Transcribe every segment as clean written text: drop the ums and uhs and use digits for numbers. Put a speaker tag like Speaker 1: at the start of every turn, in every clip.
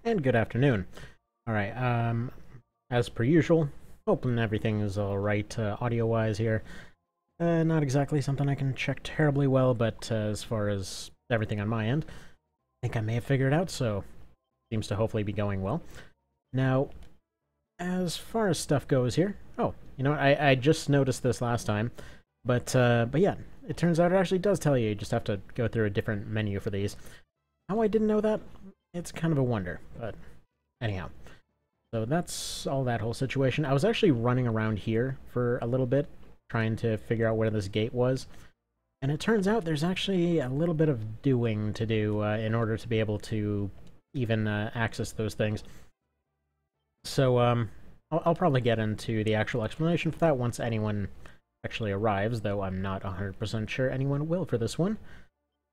Speaker 1: And good afternoon. Alright, as per usual, hoping everything is alright audio-wise here. Not exactly something I can check terribly well, but as far as everything on my end, I think I may have figured it out, so seems to hopefully be going well. Now, as far as stuff goes here, oh, you know what, I just noticed this last time, but yeah, it turns out it actually does tell you just have to go through a different menu for these. How I didn't know that, it's kind of a wonder, but anyhow. So that's all that whole situation. I was actually running around here for a little bit, trying to figure out where this gate was. And it turns out there's actually a little bit of doing to do in order to be able to even access those things. So I'll probably get into the actual explanation for that once anyone actually arrives, though I'm not 100% sure anyone will for this one,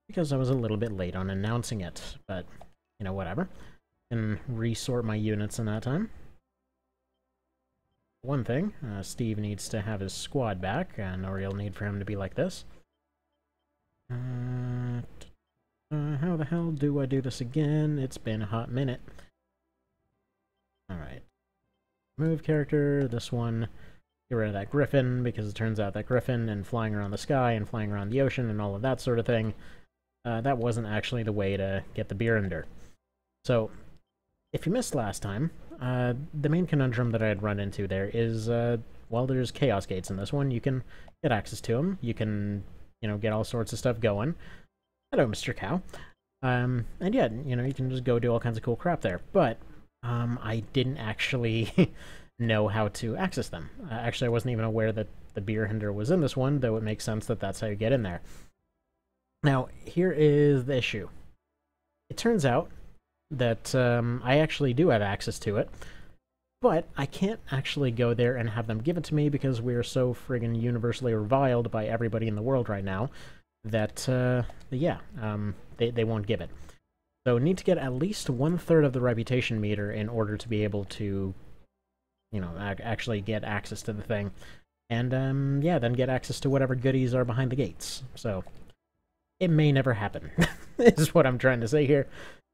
Speaker 1: because I was a little bit late on announcing it, but, you know, whatever. Can resort my units in that time. One thing, Steve needs to have his squad back, and or you'll need for him to be like this. How the hell do I do this again? It's been a hot minute. Alright. Move character, this one. Get rid of that griffin, because it turns out that griffin and flying around the sky and flying around the ocean and all of that sort of thing, that wasn't actually the way to get the Beerender. So, if you missed last time, the main conundrum that I had run into there is, well, there's Chaos Gates in this one. You can get access to them. You can, you know, get all sorts of stuff going. Hello, Mr. Cow. And yeah, you know, you can just go do all kinds of cool crap there. But, I didn't actually know how to access them. Actually, I wasn't even aware that the Beerender was in this one, though it makes sense that that's how you get in there. Now, here is the issue. It turns out that I actually do have access to it, but I can't actually go there and have them give it to me because we're so friggin' universally reviled by everybody in the world right now that, yeah, they won't give it. So need to get at least 1/3 of the reputation meter in order to be able to, you know, actually get access to the thing. And, yeah, then get access to whatever goodies are behind the gates. So, it may never happen, is what I'm trying to say here.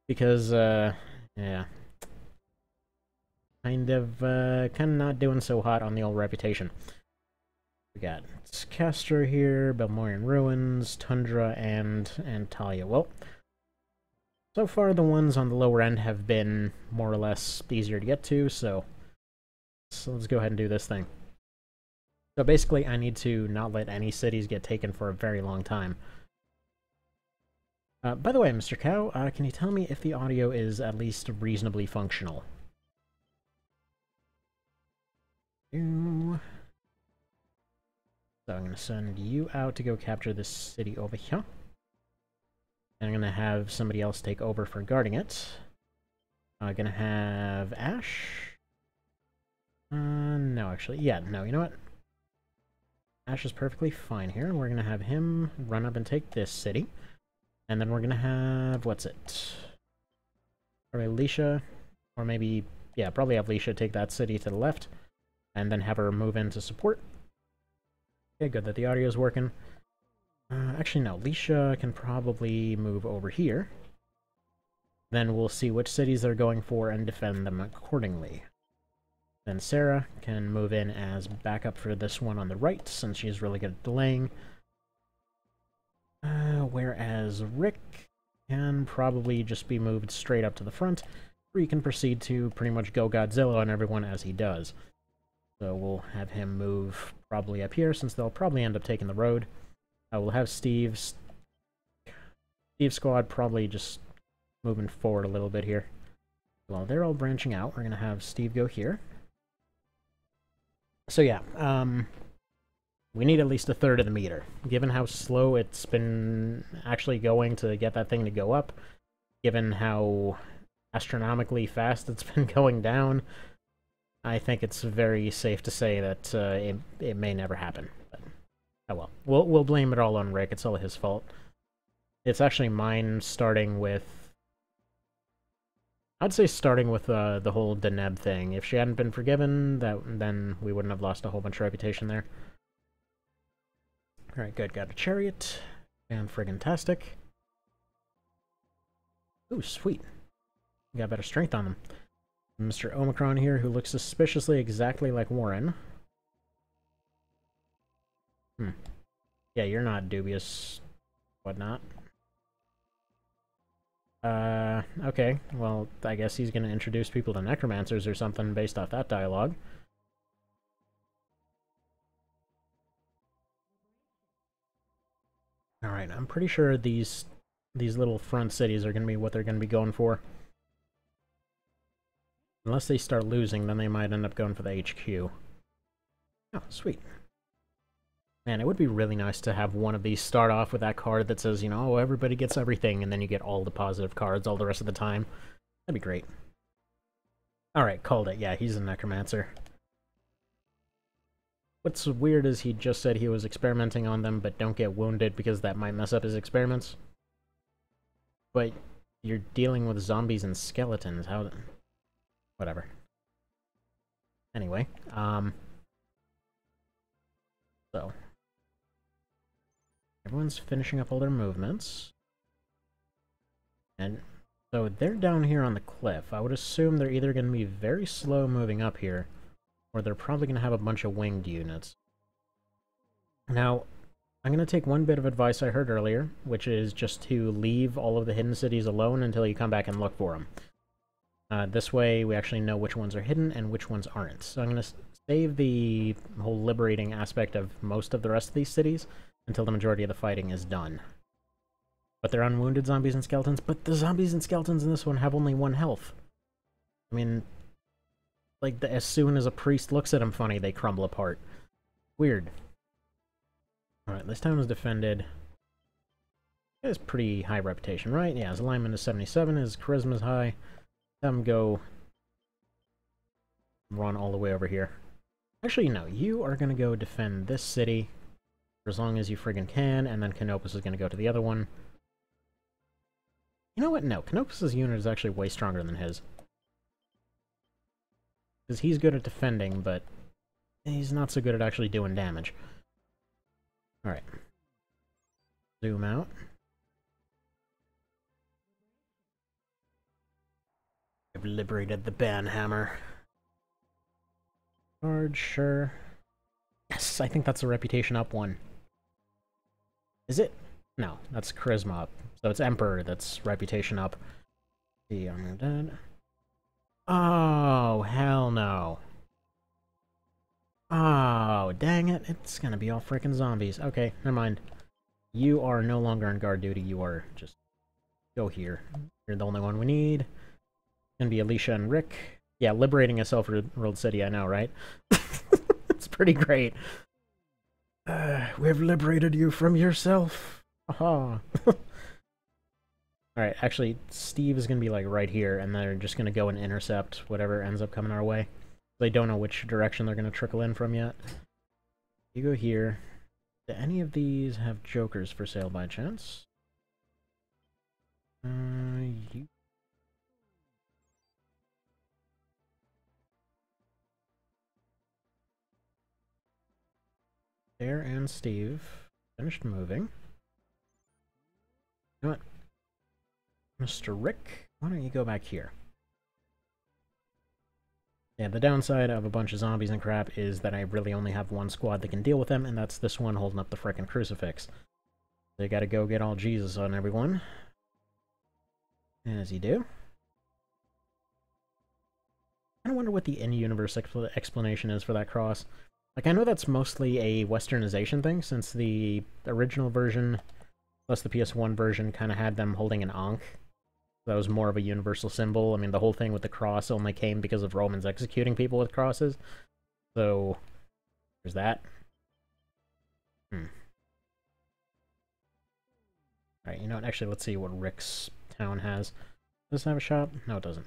Speaker 1: Because, yeah, kind of not doing so hot on the old reputation. We got Castor here, Belmorian Ruins, Tundra, and Talia. Well, so far the ones on the lower end have been more or less easier to get to, so let's go ahead and do this thing. So basically, I need to not let any cities get taken for a very long time. By the way, Mr. Cow, can you tell me if the audio is at least reasonably functional? So I'm going to send you out to go capture this city over here. And I'm going to have somebody else take over for guarding it. I'm going to have Ash. No, actually. Yeah, no, you know what? Ash is perfectly fine here. We're going to have him run up and take this city. And then we're going to have, what's it? Probably Alicia, or maybe, yeah, probably have Alicia take that city to the left, and then have her move in to support. Okay, good that the audio is working. Actually, no, Alicia can probably move over here. Then we'll see which cities they're going for and defend them accordingly. Then Sarah can move in as backup for this one on the right, since she's really good at delaying. Whereas Rick can probably just be moved straight up to the front, where he can proceed to pretty much go Godzilla on everyone as he does. So we'll have him move probably up here, since they'll probably end up taking the road. We'll have Steve's squad probably just moving forward a little bit here. Well, they're all branching out. We're going to have Steve go here. So yeah, we need at least 1/3 of the meter. Given how slow it's been actually going to get that thing to go up, given how astronomically fast it's been going down, I think it's very safe to say that it may never happen. But, oh well. We'll blame it all on Rick. It's all his fault. It's actually mine starting with... I'd say starting with the whole Deneb thing. If she hadn't been forgiven, then we wouldn't have lost a whole bunch of reputation there. Alright, good. Got a chariot. And friggin-tastic. Ooh, sweet. got better strength on them. Mr. Omicron here, who looks suspiciously exactly like Warren. Yeah, you're not dubious. Whatnot. Okay. Well, I guess he's gonna introduce people to necromancers or something based off that dialogue. Alright, I'm pretty sure these little front cities are gonna be what they're gonna be going for. Unless they start losing, then they might end up going for the HQ. Oh, sweet. Man, it would be really nice to have one of these start off with that card that says, you know, oh, everybody gets everything, and then you get all the positive cards all the rest of the time. That'd be great. Alright, called it. Yeah, he's a necromancer. What's weird is he just said he was experimenting on them, but don't get wounded because that might mess up his experiments. But you're dealing with zombies and skeletons. How... Whatever. Anyway, so... Everyone's finishing up all their movements. And so they're down here on the cliff. I would assume they're either going to be very slow moving up here, or they're probably going to have a bunch of winged units. Now, I'm going to take one bit of advice I heard earlier, which is just to leave all of the hidden cities alone until you come back and look for them. This way, we actually know which ones are hidden and which ones aren't. So I'm going to save the whole liberating aspect of most of the rest of these cities until the majority of the fighting is done. But they're unwounded zombies and skeletons, but the zombies and skeletons in this one have only 1 health. I mean, like, as soon as a priest looks at them funny, they crumble apart. Weird. Alright, this town is defended. It has pretty high reputation, right? Yeah, his alignment is 77, his charisma is high. Have him go run all the way over here. Actually, no, you are going to go defend this city for as long as you friggin' can, and then Canopus is going to go to the other one. You know what? No, Canopus' unit is actually way stronger than his. Because he's good at defending, but he's not so good at actually doing damage. Alright. Zoom out. I've liberated the Banhammer. Charge, sure. Yes, I think that's a reputation up one. Is it? No, that's charisma up. So it's Emperor that's reputation up. The Undead. Oh, hell no. Oh, dang it. It's gonna be all frickin' zombies. Okay, never mind. You are no longer on guard duty. You are just... Go here. You're the only one we need. Gonna be Alicia and Rick. Yeah, liberating a self-ruled city, I know, right? It's pretty great. We've liberated you from yourself. Aha. Alright, actually, Steve is gonna be, like, right here, and they're just gonna go and intercept whatever ends up coming our way. They don't know which direction they're gonna trickle in from yet. You go here. Do any of these have jokers for sale by chance? You... There and Steve finished moving. You know what? Mr. Rick, why don't you go back here? Yeah, the downside of a bunch of zombies and crap is that I really only have one squad that can deal with them, and that's this one holding up the frickin' crucifix. They gotta go get all Jesus on everyone. As you do. I wonder what the in-universe explanation is for that cross. Like, I know that's mostly a westernization thing, since the original version, plus the PS1 version, kind of had them holding an Ankh. That was more of a universal symbol. I mean, the whole thing with the cross only came because of Romans executing people with crosses. So, there's that. Alright, you know what? Actually, let's see what Rick's town has. Does it have a shop? No, it doesn't.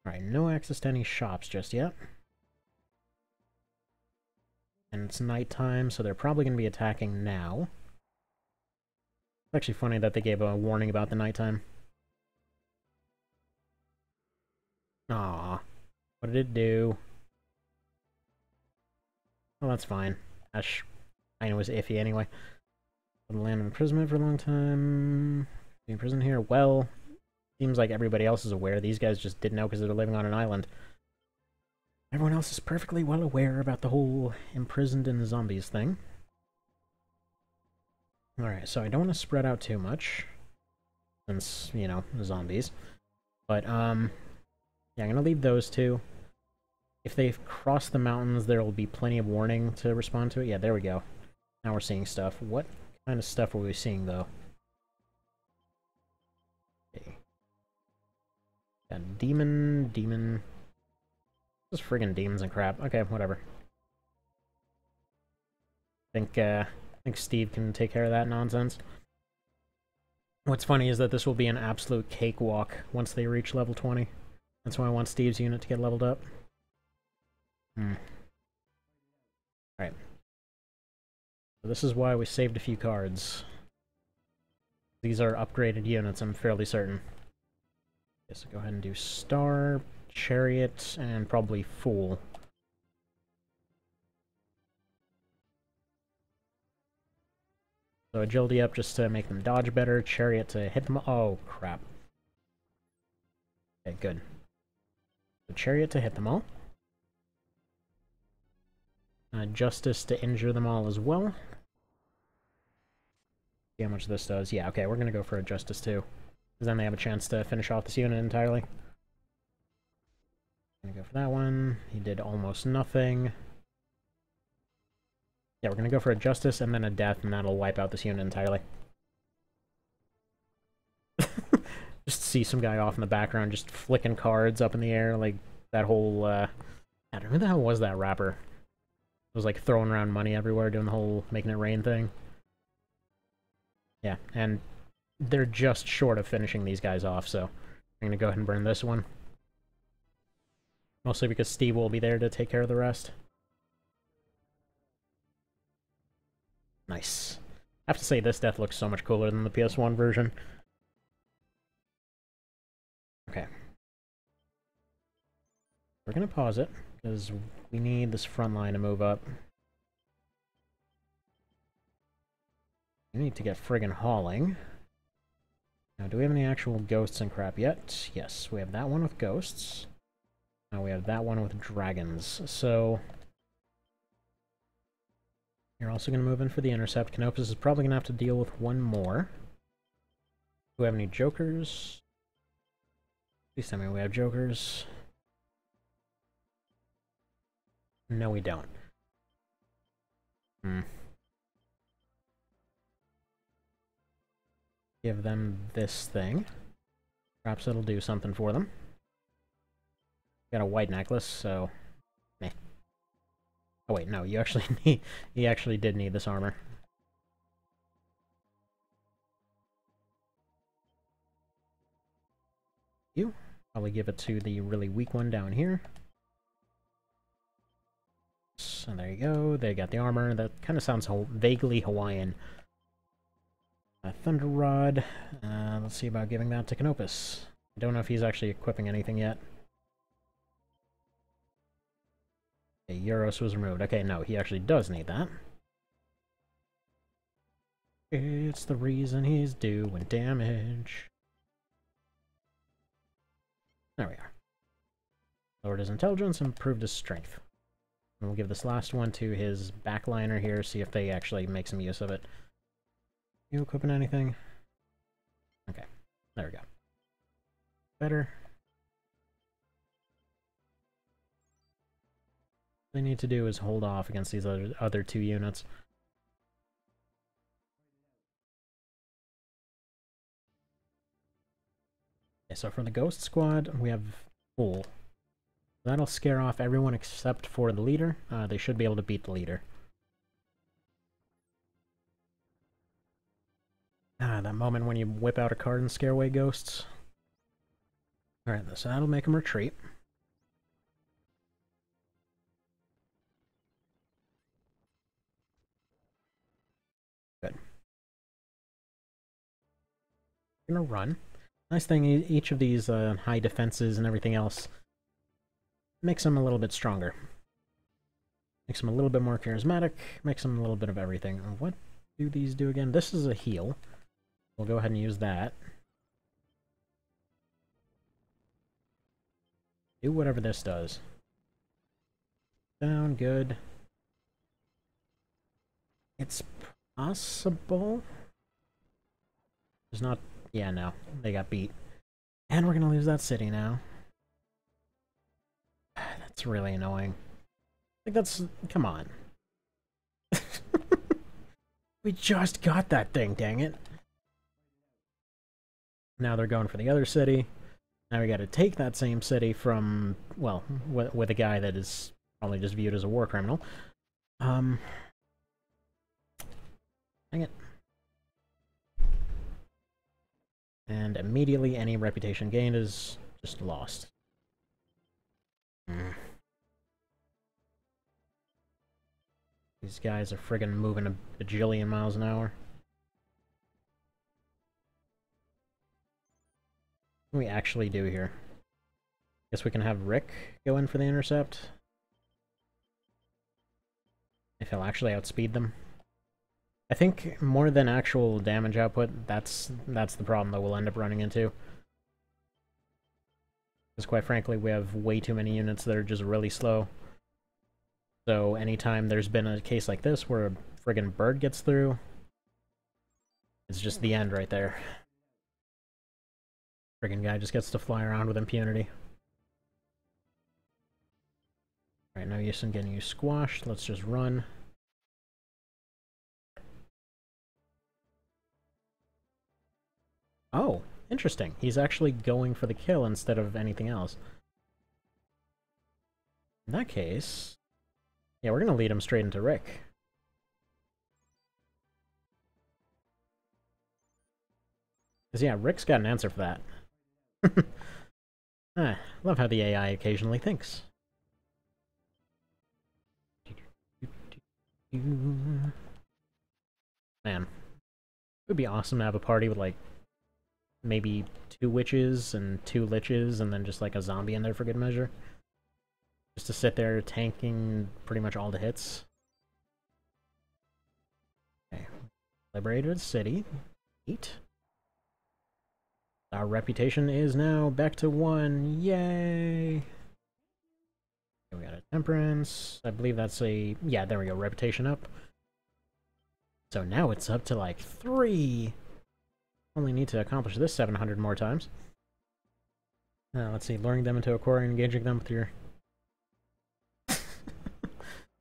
Speaker 1: Alright, no access to any shops just yet. And it's nighttime, so they're probably going to be attacking now. It's actually funny that they gave a warning about the nighttime. Aw, what did it do? Well, that's fine. Ash, I know it was iffy anyway. Been land in imprisonment for a long time. Be in prison here. Well, seems like everybody else is aware. These guys just didn't know because they're living on an island. Everyone else is perfectly well aware about the whole imprisoned in zombies thing. Alright, so I don't want to spread out too much, since, you know, zombies. But, yeah, I'm gonna leave those two. If they cross the mountains, there will be plenty of warning to respond to it. Yeah, there we go. Now we're seeing stuff. What kind of stuff were we seeing, though? Okay. Got demon... Just friggin' demons and crap. Okay, whatever. I think Steve can take care of that nonsense. What's funny is that this will be an absolute cakewalk once they reach level 20. That's why I want Steve's unit to get leveled up. Alright. So this is why we saved a few cards. These are upgraded units, I'm fairly certain. Okay, so go ahead and do Star, Chariot, and probably Fool. So Agility up just to make them dodge better, Chariot to hit them. Oh, crap. Okay, good. So Chariot to hit them all. Justice to injure them all as well. See how much this does. Yeah, okay, we're gonna go for a Justice too. Because then they have a chance to finish off this unit entirely. Gonna go for that one. He did almost nothing. Yeah, we're gonna go for a Justice and then a Death, and that'll wipe out this unit entirely. Just see some guy off in the background just flicking cards up in the air, like that whole, I don't know, who the hell was that rapper? It was like throwing around money everywhere, doing the whole making it rain thing. Yeah, and they're just short of finishing these guys off, so I'm gonna go ahead and burn this one. Mostly because Steve will be there to take care of the rest. Nice. I have to say, this death looks so much cooler than the PS1 version. Okay. We're gonna pause it, because we need this front line to move up. We need to get friggin' hauling. Now, do we have any actual ghosts and crap yet? Yes, we have that one with ghosts. Now we have that one with dragons, so... You're also going to move in for the intercept. Canopus is probably going to have to deal with one more. Do we have any jokers? Please tell me we have jokers. No, we don't. Give them this thing. Perhaps it'll do something for them. Got a white necklace, so... meh. Oh wait, no, you actually need... you actually did need this armor. You. Probably give it to the really weak one down here. So there you go, they got the armor. That kind of sounds vaguely Hawaiian. Thunder Rod. Let's see about giving that to Canopus. I don't know if he's actually equipping anything yet. Okay, Euros was removed. Okay, no, he actually does need that. It's the reason he's doing damage. There we are. Lowered his intelligence, improved his strength. And we'll give this last one to his backliner here, see if they actually make some use of it. You equipping anything? Okay, there we go. Better. What they need to do is hold off against these other two units. Okay, so for the Ghost Squad, we have Fool. That'll scare off everyone except for the leader. They should be able to beat the leader. That moment when you whip out a card and scare away ghosts. Alright, so that'll make them retreat. Good. I'm gonna run. Nice thing, each of these high defenses and everything else makes them a little bit stronger. Makes them a little bit more charismatic, makes them a little bit of everything. What do these do again? This is a heal. We'll go ahead and use that. Do whatever this does. Down, good. It's possible. There's not... Yeah, no. They got beat. And we're gonna lose that city now. That's really annoying. Like, that's... Come on. We just got that thing, dang it. Now they're going for the other city. Now we gotta take that same city from... Well, with a guy that is probably just viewed as a war criminal. Dang it. And immediately any reputation gained is just lost. These guys are friggin' moving a bajillion miles an hour. What do we actually do here? Guess we can have Rick go in for the intercept. If he'll actually outspeed them. I think more than actual damage output, that's the problem that we'll end up running into. Because quite frankly, we have way too many units that are just really slow. So anytime there's been a case like this where a friggin' bird gets through, it's just the end right there. Friggin' guy just gets to fly around with impunity. Alright, no use in getting you squashed, let's just run. Oh, interesting. He's actually going for the kill instead of anything else. In that case... Yeah, we're gonna lead him straight into Rick. Because, yeah, Rick's got an answer for that. Love how the AI occasionally thinks. Man. It would be awesome to have a party with, like, maybe 2 witches and 2 liches, and then just, like, a zombie in there for good measure. Just to sit there tanking pretty much all the hits. Okay. Liberated city. 8. Our reputation is now back to 1. Yay! Okay, we got a temperance. I believe that's a... Yeah, there we go. Reputation up. So now it's up to like 3. Only need to accomplish this 700 more times. Let's see. Luring them into a quarry and engaging them with your...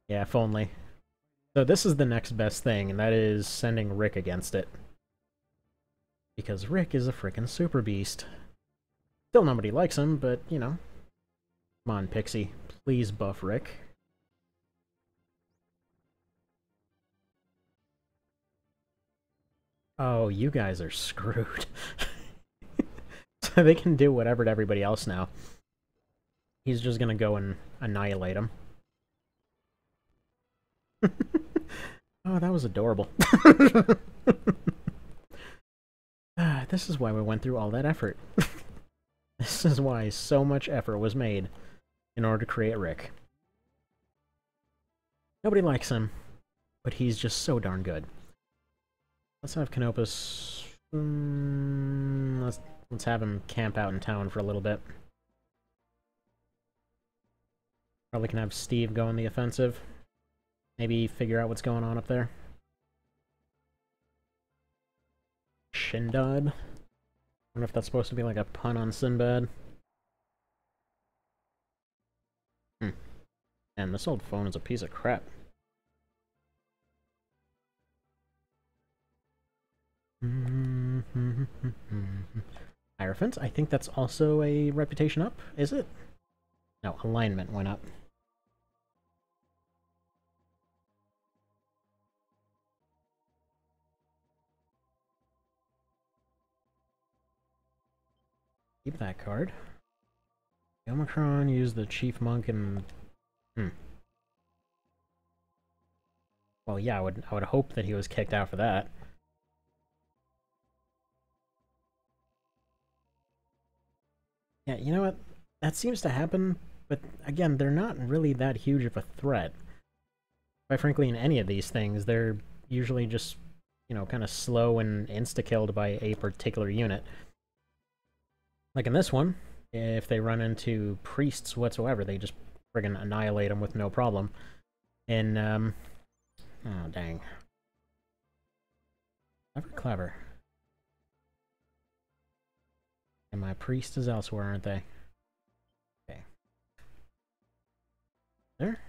Speaker 1: Yeah, if only. So this is the next best thing, and that is sending Rick against it. Because Rick is a frickin' super beast. Still nobody likes him, but, you know. Come on, Pixie. Please buff Rick. Oh, you guys are screwed. So they can do whatever to everybody else now. He's just gonna go and annihilate him. Oh, that was adorable. This is why we went through all that effort. This is why so much effort was made in order to create Rick. Nobody likes him, but he's just so darn good. Let's have Canopus... let's have him camp out in town for a little bit. Probably can have Steve go on the offensive. Maybe figure out what's going on up there. Shindad. I wonder if that's supposed to be like a pun on Sinbad. Man, this old phone is a piece of crap. Hierophant, I think that's also a reputation up, is it? No, alignment went up. Keep that card. Omicron, use the Chief Monk and... Well, yeah, I would hope that he was kicked out for that. Yeah, you know what? That seems to happen, but again, they're not really that huge of a threat. Quite frankly, in any of these things, they're usually just, you know, kind of slow and insta-killed by a particular unit. Like in this one, if they run into priests whatsoever, they just friggin' annihilate them with no problem. And, oh, dang. Clever, clever. And my priest is elsewhere, aren't they? Okay. There?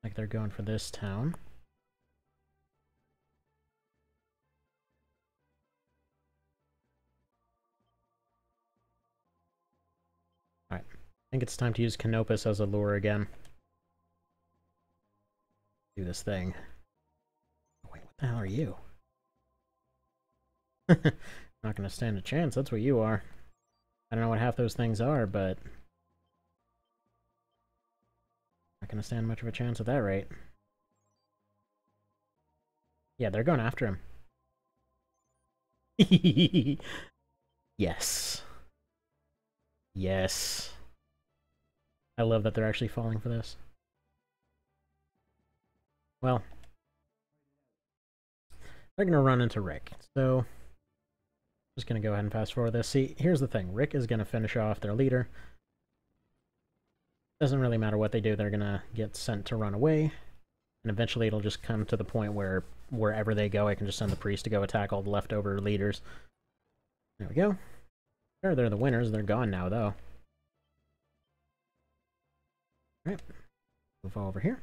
Speaker 1: Like they're going for this town. Alright. I think it's time to use Canopus as a lure again. Do this thing. Wait, what the hell are you? Not gonna stand a chance, that's what you are. I don't know what half those things are, but... not gonna stand much of a chance at that rate. Yeah, they're going after him. Yes. Yes. I love that they're actually falling for this. Well, they're gonna run into Rick, so... just gonna go ahead and fast forward this. See, here's the thing. Rick is gonna finish off their leader. Doesn't really matter what they do, they're gonna get sent to run away. And eventually it'll just come to the point where wherever they go, I can just send the priest to go attack all the leftover leaders. There we go. Sure, they're the winners. They're gone now, though. Alright. Move over here.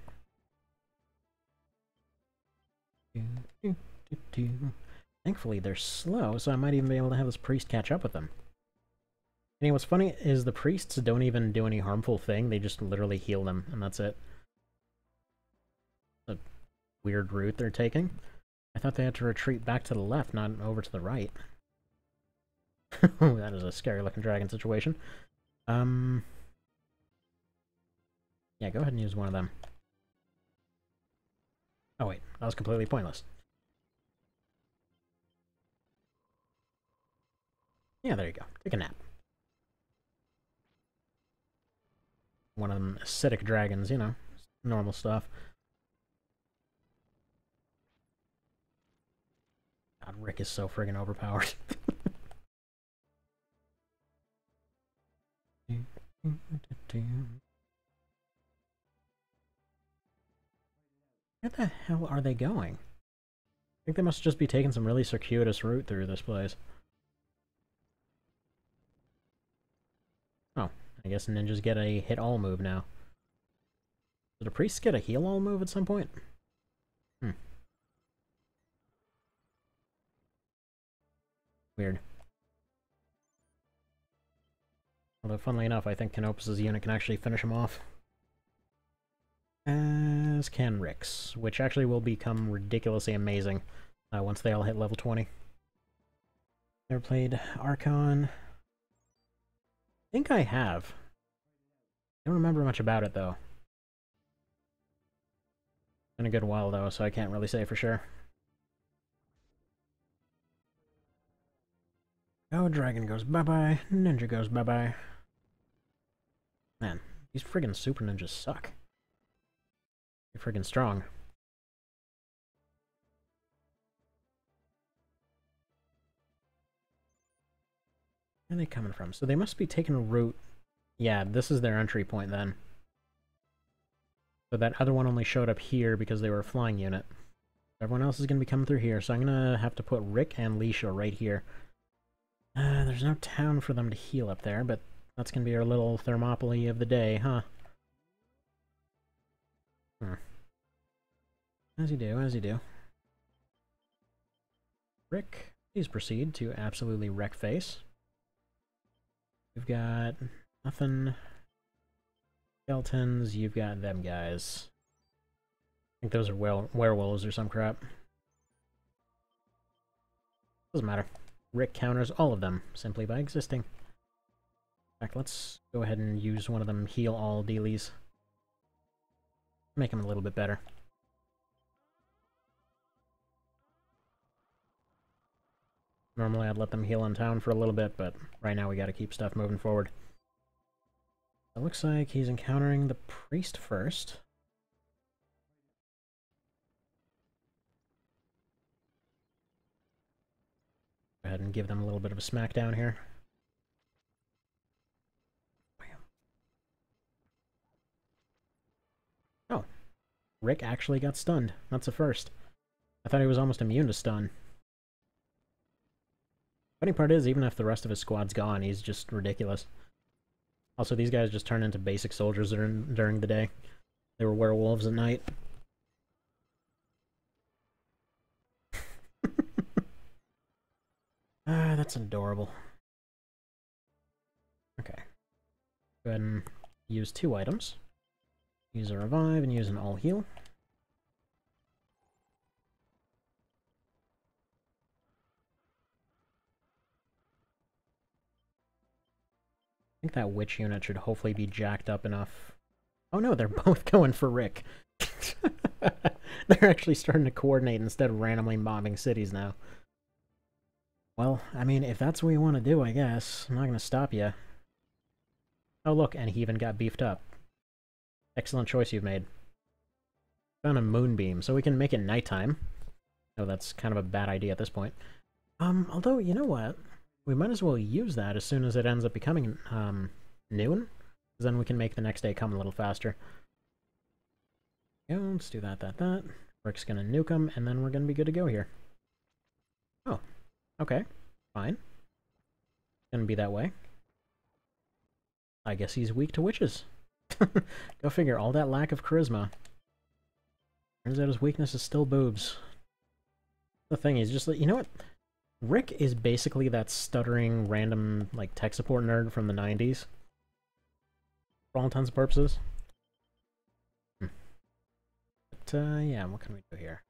Speaker 1: Thankfully, they're slow, so I might even be able to have this priest catch up with them. And what's funny is the priests don't even do any harmful thing. They just literally heal them, and that's it. A weird route they're taking. I thought they had to retreat back to the left, not over to the right. That is a scary-looking dragon situation. Yeah, go ahead and use one of them. Oh wait, that was completely pointless. Yeah, there you go. Take a nap. One of them acidic dragons, you know, normal stuff. God, Rick is so friggin' overpowered. Where the hell are they going? I think they must just be taking some really circuitous route through this place. Oh, I guess ninjas get a hit all move now. Did the priests get a heal all move at some point? Weird. Although, funnily enough, I think Canopus' unit can actually finish him off. As can Rick's, which actually will become ridiculously amazing once they all hit level 20. Never played Archon. I think I have. I don't remember much about it, though. Been a good while, though, so I can't really say for sure. Oh, dragon goes bye-bye, ninja goes bye-bye. Man, these friggin' super ninjas suck. They're friggin' strong. Where are they coming from? So they must be taking a route. Yeah, this is their entry point then. So that other one only showed up here because they were a flying unit. Everyone else is going to be coming through here, so I'm going to have to put Rick and Leisha right here. There's no town for them to heal up there, but that's going to be our little Thermopylae of the day, huh? As you do, as you do. Rick, please proceed to absolutely wreck face. We've got nothing. Skeletons, you've got them guys. I think those are werewolves or some crap. Doesn't matter. Rick counters all of them simply by existing. In fact, let's go ahead and use one of them heal all dealies. Make them a little bit better. Normally I'd let them heal in town for a little bit, but right now we gotta keep stuff moving forward. It looks like he's encountering the priest first. Go ahead and give them a little bit of a smackdown here. Oh, Rick actually got stunned. That's a first. I thought he was almost immune to stun. Funny part is, even if the rest of his squad's gone, he's just ridiculous. Also, these guys just turn into basic soldiers during the day. They were werewolves at night. Ah, that's adorable. Okay. Go ahead and use 2 items. Use a revive and use an all heal. I think that witch unit should hopefully be jacked up enough. Oh no, they're both going for Rick. They're actually starting to coordinate instead of randomly bombing cities now. Well, I mean, if that's what you want to do, I guess. I'm not going to stop you. Oh look, and he even got beefed up. Excellent choice you've made. Found a moonbeam, so we can make it nighttime. Oh, that's kind of a bad idea at this point. Although, you know what? We might as well use that as soon as it ends up becoming, noon. Because then we can make the next day come a little faster. Yeah, let's do that. Rick's gonna nuke him, and then we're gonna be good to go here. Oh, okay. Fine. Gonna be that way. I guess he's weak to witches. Go figure, all that lack of charisma. Turns out his weakness is still boobs. The thing is, just, you know what? Rick is basically that stuttering, random, like, tech support nerd from the 90s. For all intents and purposes. But, yeah, what can we do here?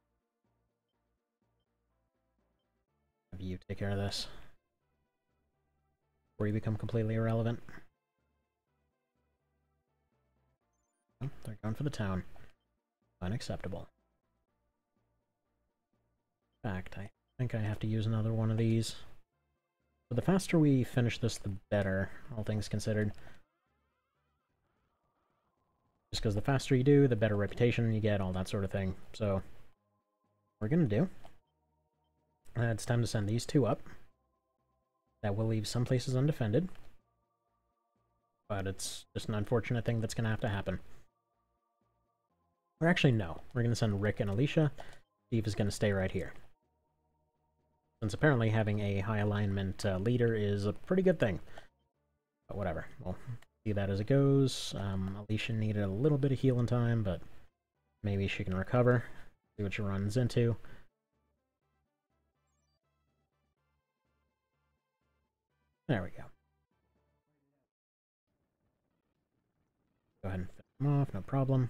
Speaker 1: Have you take care of this. Before you become completely irrelevant. Oh, they're going for the town. Unacceptable. In fact, I think I have to use another one of these. But the faster we finish this, the better, all things considered. Just because the faster you do, the better reputation you get, all that sort of thing. So, what we're gonna do, it's time to send these 2 up. That will leave some places undefended. But it's just an unfortunate thing that's gonna have to happen. Or actually, no. We're gonna send Rick and Alicia. Steve is gonna stay right here. Since apparently having a high alignment leader is a pretty good thing. But whatever. We'll see that as it goes. Alicia needed a little bit of healing time, but maybe she can recover. See what she runs into. There we go. Go ahead and finish them off, no problem.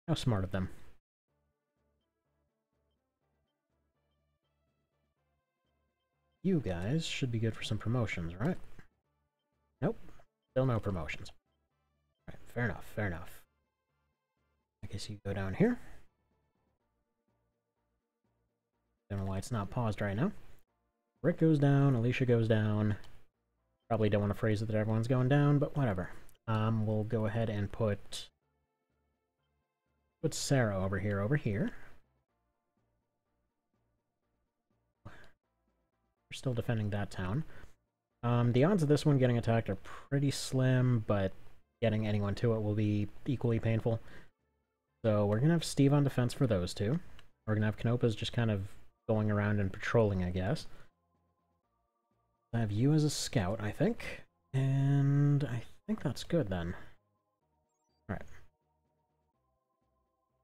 Speaker 1: How smart of them. You guys should be good for some promotions, right? Nope. Still no promotions. Alright, fair enough, fair enough. I guess you go down here. Don't know why it's not paused right now. Rick goes down, Alicia goes down. Probably don't want to phrase it that everyone's going down, but whatever. We'll go ahead and put Sarah over here. We're still defending that town. The odds of this one getting attacked are pretty slim, but getting anyone to it will be equally painful. So we're going to have Steve on defense for those 2. We're going to have Knopa's just kind of going around and patrolling, I guess. I have you as a scout, I think. And I think that's good then. Alright.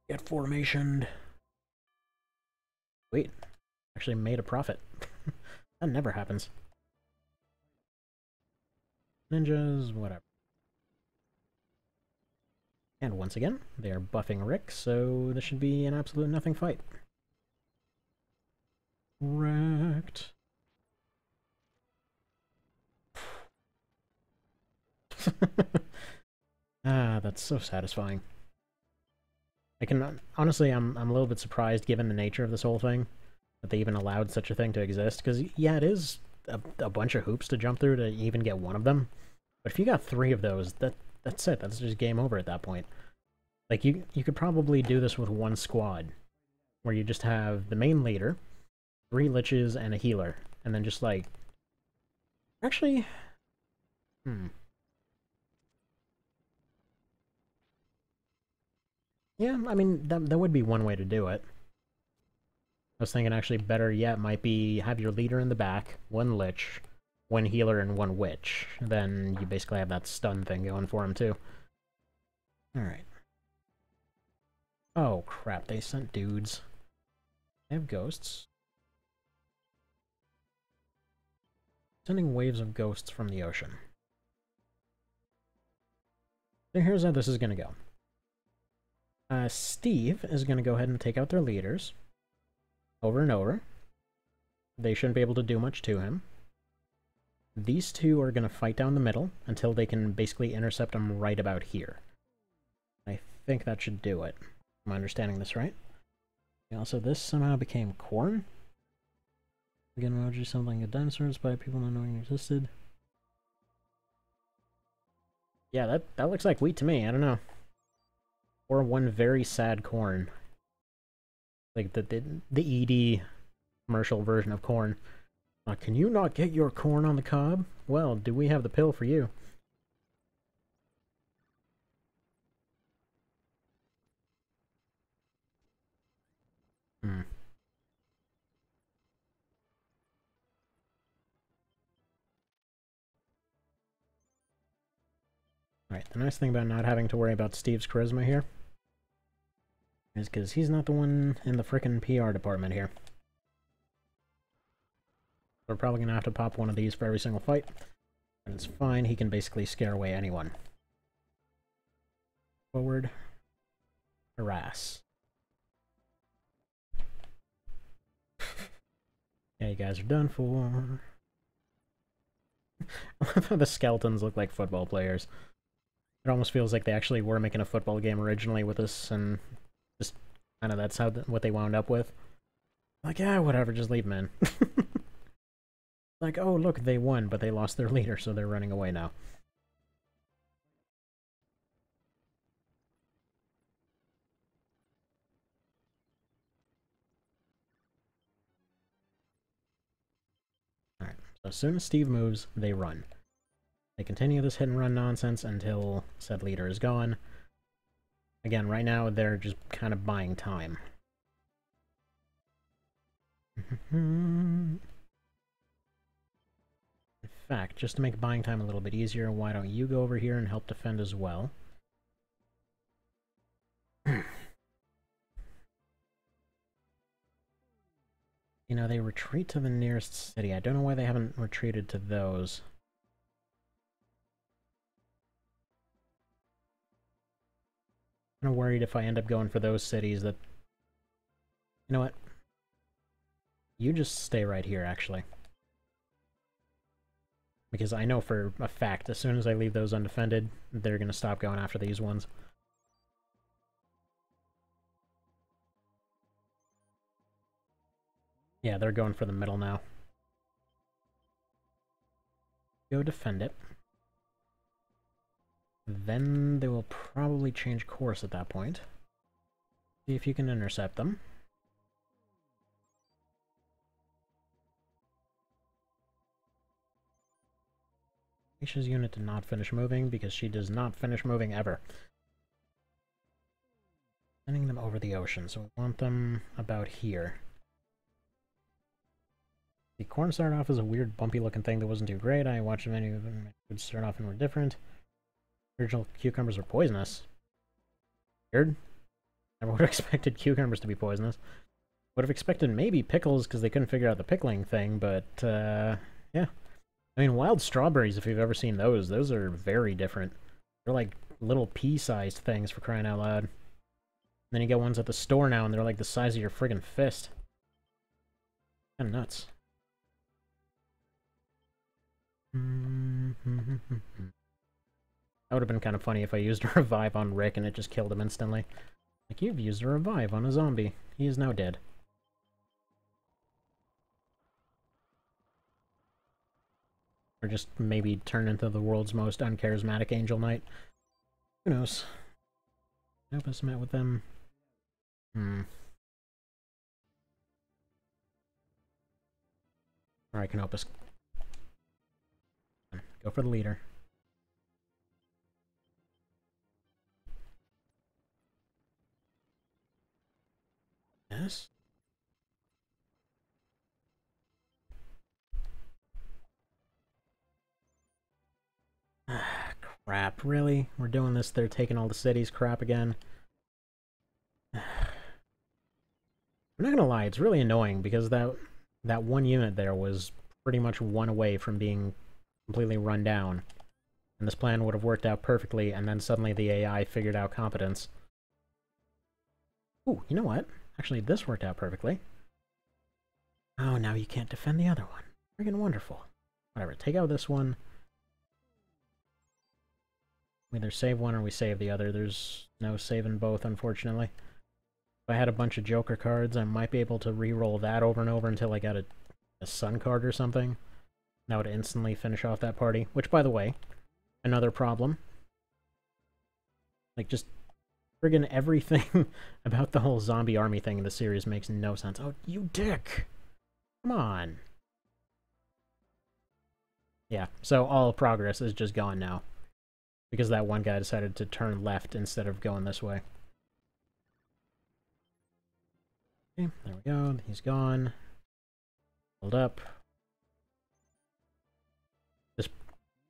Speaker 1: Get formationed. Wait. Actually made a profit. That never happens. Ninjas, whatever. And once again, they are buffing Rick, so this should be an absolute nothing fight. Wrecked. Ah, that's so satisfying. I can honestly, I'm a little bit surprised given the nature of this whole thing that they even allowed such a thing to exist. Because yeah, it is a bunch of hoops to jump through to even get one of them. But if you got 3 of those, that's it. That's just game over at that point. Like you could probably do this with one squad, where you just have the main leader, 3 liches and a healer, and then just like... Actually... Yeah, I mean, that would be one way to do it. I was thinking actually better yet might be have your leader in the back, 1 lich, 1 healer, and 1 witch. Then you basically have that stun thing going for him too. Alright. Oh crap, they sent dudes. They have ghosts. Sending waves of ghosts from the ocean. So here's how this is gonna go. Steve is gonna go ahead and take out their leaders. Over and over. They shouldn't be able to do much to him. These two are gonna fight down the middle until they can basically intercept him right about here. I think that should do it. Am I understanding this right? Also, this somehow became corn. Again, emoji something like dinosaurs by people not knowing existed. Yeah, that looks like wheat to me. I don't know. Or 1 very sad corn. Like the ED commercial version of corn. Can you not get your corn on the cob? Well, do we have the pill for you? Alright, the nice thing about not having to worry about Steve's charisma here is because he's not the one in the frickin' PR department here. We're probably gonna have to pop 1 of these for every single fight. And it's fine, he can basically scare away anyone. Forward. Harass. Yeah, you guys are done for. The skeletons look like football players. It almost feels like they actually were making a football game originally with this, and just kind of that's how what they wound up with. Like, yeah, whatever, just leave them in. Like, oh, look, they won, but they lost their leader, so they're running away now. Alright, so as soon as Steve moves, they run. They continue this hit and run nonsense until said leader is gone. Again, right now, they're just kind of buying time. In fact, just to make buying time a little bit easier, why don't you go over here and help defend as well? You know, they retreat to the nearest city. I don't know why they haven't retreated to those. I'm kind of worried if I end up going for those cities that... You know what? You just stay right here, actually. Because I know for a fact, as soon as I leave those undefended, they're going to stop going after these ones. Yeah, they're going for the middle now. Go defend it. Then they will probably change course at that point. See if you can intercept them. Aisha's unit did not finish moving because she does not finish moving ever. Sending them over the ocean, so we want them about here. The corn started off as a weird bumpy looking thing that wasn't too great. I watched many of them would start off and were different. Original cucumbers are poisonous. Weird. Never would have expected cucumbers to be poisonous. Would have expected maybe pickles because they couldn't figure out the pickling thing, but yeah. I mean, wild strawberries, if you've ever seen those are very different. They're like little pea-sized things, for crying out loud. And then you get ones at the store now, and they're like the size of your friggin' fist. Kinda nuts. That would have been kind of funny if I used a revive on Rick and it just killed him instantly. Like, you've used a revive on a zombie. He is now dead. Or just maybe turn into the world's most uncharismatic Angel Knight. Who knows? Opus met with them. Alright, Canopus. Go for the leader. Yes. Ah, crap. Really? We're doing this, they're taking all the cities crap again. I'm not gonna lie, it's really annoying because that one unit there was pretty much one away from being completely run down. And this plan would have worked out perfectly, and then suddenly the AI figured out competence. Ooh, you know what? Actually, this worked out perfectly. Oh, now you can't defend the other one. Friggin' wonderful. Whatever, take out this one. We either save one or we save the other. There's no saving both, unfortunately. If I had a bunch of Joker cards, I might be able to re-roll that over and over until I got a Sun card or something. That would instantly finish off that party. Which, by the way, another problem. Like, just friggin' everything about the whole zombie army thing in the series makes no sense. Oh, you dick! Come on. Yeah, so all progress is just gone now. Because that one guy decided to turn left instead of going this way. Okay, there we go. He's gone. Hold up. This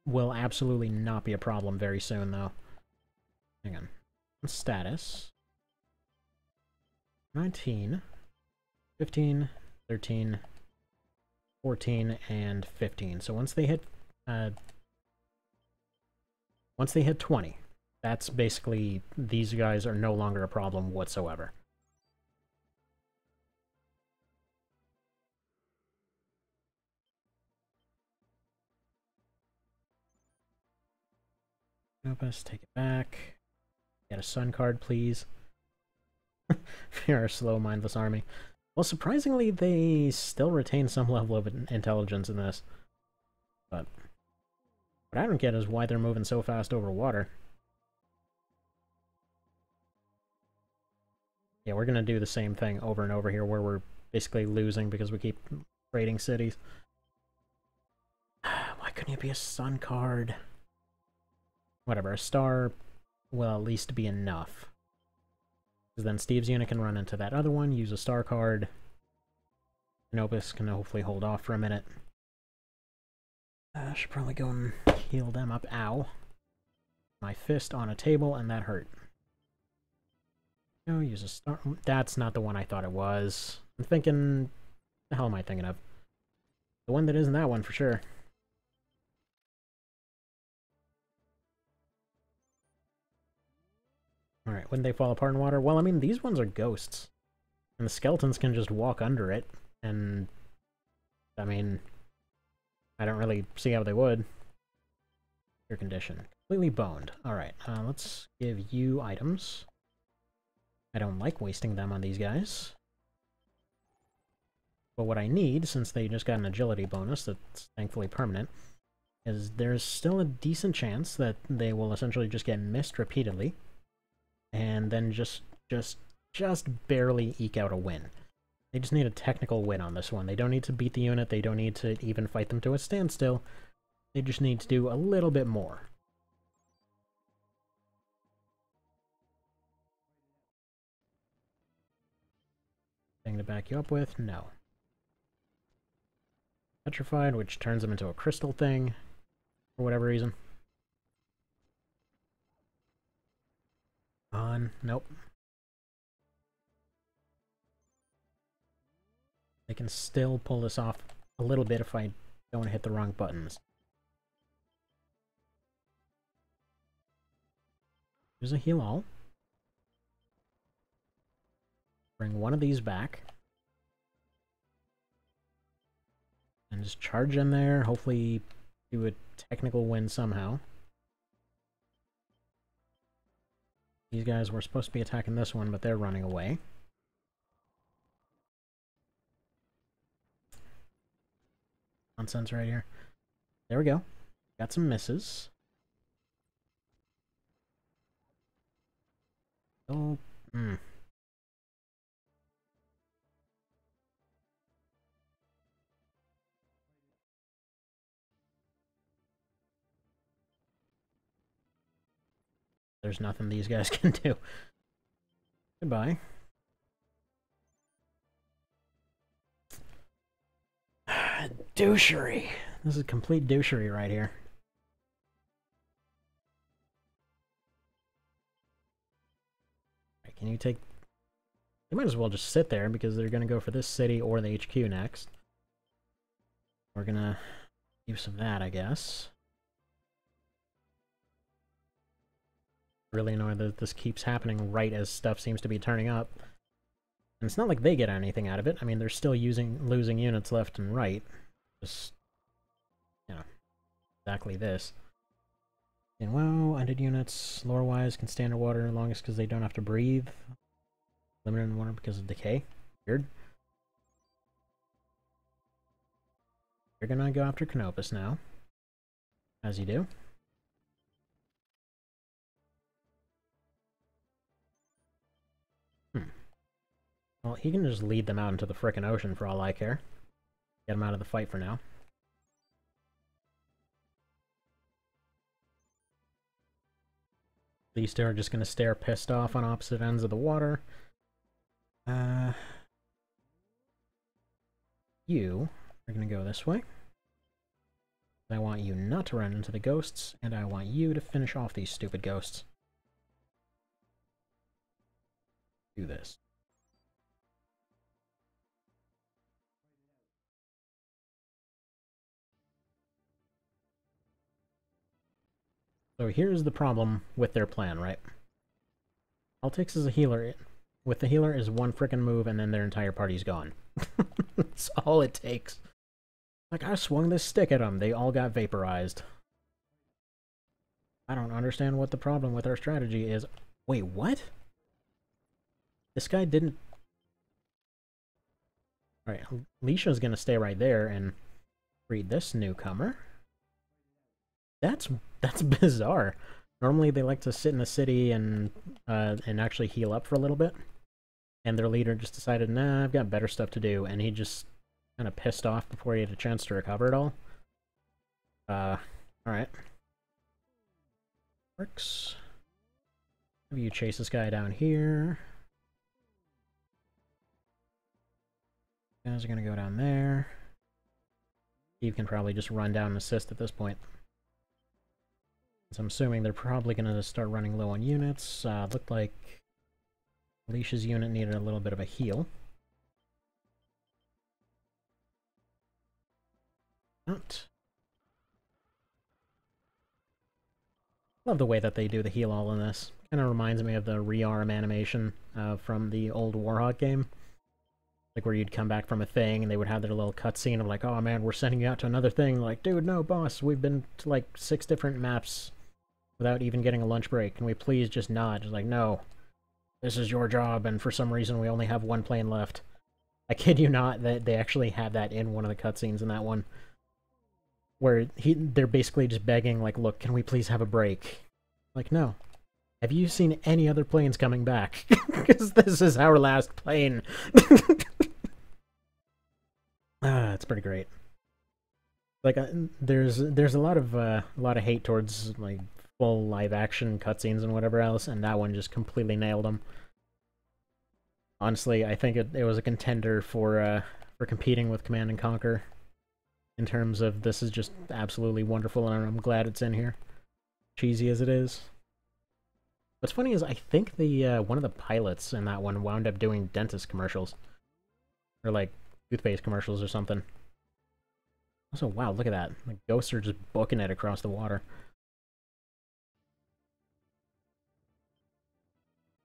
Speaker 1: will absolutely not be a problem very soon, though. Hang on. Status. 19, 15, 13, 14, and 15. So once they hit 20, that's basically, these guys are no longer a problem whatsoever. Opus, take it back. Get a Sun card, please. You're a slow, mindless army. Well, surprisingly, they still retain some level of intelligence in this. But what I don't get is why they're moving so fast over water. Yeah, we're gonna do the same thing over and over here, where we're basically losing because we keep raiding cities. Why couldn't it be a Sun card? Whatever, a star will at least be enough. Because then Steve's unit can run into that other one, use a star card. Canopus can hopefully hold off for a minute. I should probably go and heal them up. Ow. My fist on a table, and that hurt. No, use a star. That's not the one I thought it was. I'm thinking... the hell am I thinking of? The one that isn't that one for sure. Alright, wouldn't they fall apart in water? Well, I mean, these ones are ghosts. And the skeletons can just walk under it, and... I mean... I don't really see how they would. Your condition. Completely boned. Alright, let's give you items. I don't like wasting them on these guys. But what I need, since they just got an agility bonus that's thankfully permanent, is there's still a decent chance that they will essentially just get missed repeatedly, and then just barely eke out a win. They just need a technical win on this one. They don't need to beat the unit, they don't need to even fight them to a standstill. They just need to do a little bit more. Thing to back you up with? No. Petrified, which turns them into a crystal thing, for whatever reason. On. Nope. They can still pull this off a little bit if I don't hit the wrong buttons. Here's a heal all. Bring one of these back. And just charge in there, hopefully do a technical win somehow. These guys were supposed to be attacking this one, but they're running away. Nonsense right here. There we go. Got some misses. Oh, There's nothing these guys can do. Goodbye. Douchery. This is complete douchery right here. Right, can you take... They might as well just sit there because they're going to go for this city or the HQ next. We're going to use some of that, I guess. Really annoyed that this keeps happening right as stuff seems to be turning up. And it's not like they get anything out of it. I mean, they're still losing units left and right. Just, you know, exactly this. And well, ended units, lore-wise, can stay underwater longest because they don't have to breathe. Limited in water because of decay. Weird. You're gonna go after Canopus now. As you do. Well, he can just lead them out into the frickin' ocean for all I care. Get him out of the fight for now. These two are just gonna stare pissed off on opposite ends of the water. You are gonna go this way. I want you not to run into the ghosts, and I want you to finish off these stupid ghosts. Do this. So here's the problem with their plan, right? All it takes is a healer. With the healer is one frickin' move, and then their entire party's gone. That's all it takes. Like, I swung this stick at them, they all got vaporized. I don't understand what the problem with our strategy is. Wait, what? This guy didn't... Alright, Alicia's gonna stay right there and read this newcomer. That's bizarre. Normally they like to sit in the city and actually heal up for a little bit. And their leader just decided, nah, I've got better stuff to do, and he just kind of pissed off before he had a chance to recover it all. Alright. Works. Have you chase this guy down here. Guys are gonna go down there. Steve can probably just run down and assist at this point. So I'm assuming they're probably gonna start running low on units. Looked like Alicia's unit needed a little bit of a heal. Not. Love the way that they do the heal all in this. Kind of reminds me of the rearm animation from the old Warhawk game. Like where you'd come back from a thing and they would have their little cutscene of like, oh man, we're sending you out to another thing. Like, dude, no, boss, we've been to like 6 different maps without even getting a lunch break. Can we please just not? Just like, no, this is your job, and for some reason we only have 1 plane left. I kid you not that they actually have that in one of the cutscenes in that one. Where they're basically just begging, like, look, can we please have a break? Like, no. Have you seen any other planes coming back? Because this is our last plane. It's pretty great. Like, there's a lot of hate towards like full live action cutscenes and whatever else, and that one just completely nailed them. Honestly, I think it was a contender for competing with Command and Conquer. In terms of this is just absolutely wonderful, and I'm glad it's in here. Cheesy as it is. What's funny is I think the one of the pilots in that one wound up doing dentist commercials. Or like toothpaste commercials or something. Also, wow, look at that. The ghosts are just booking it across the water.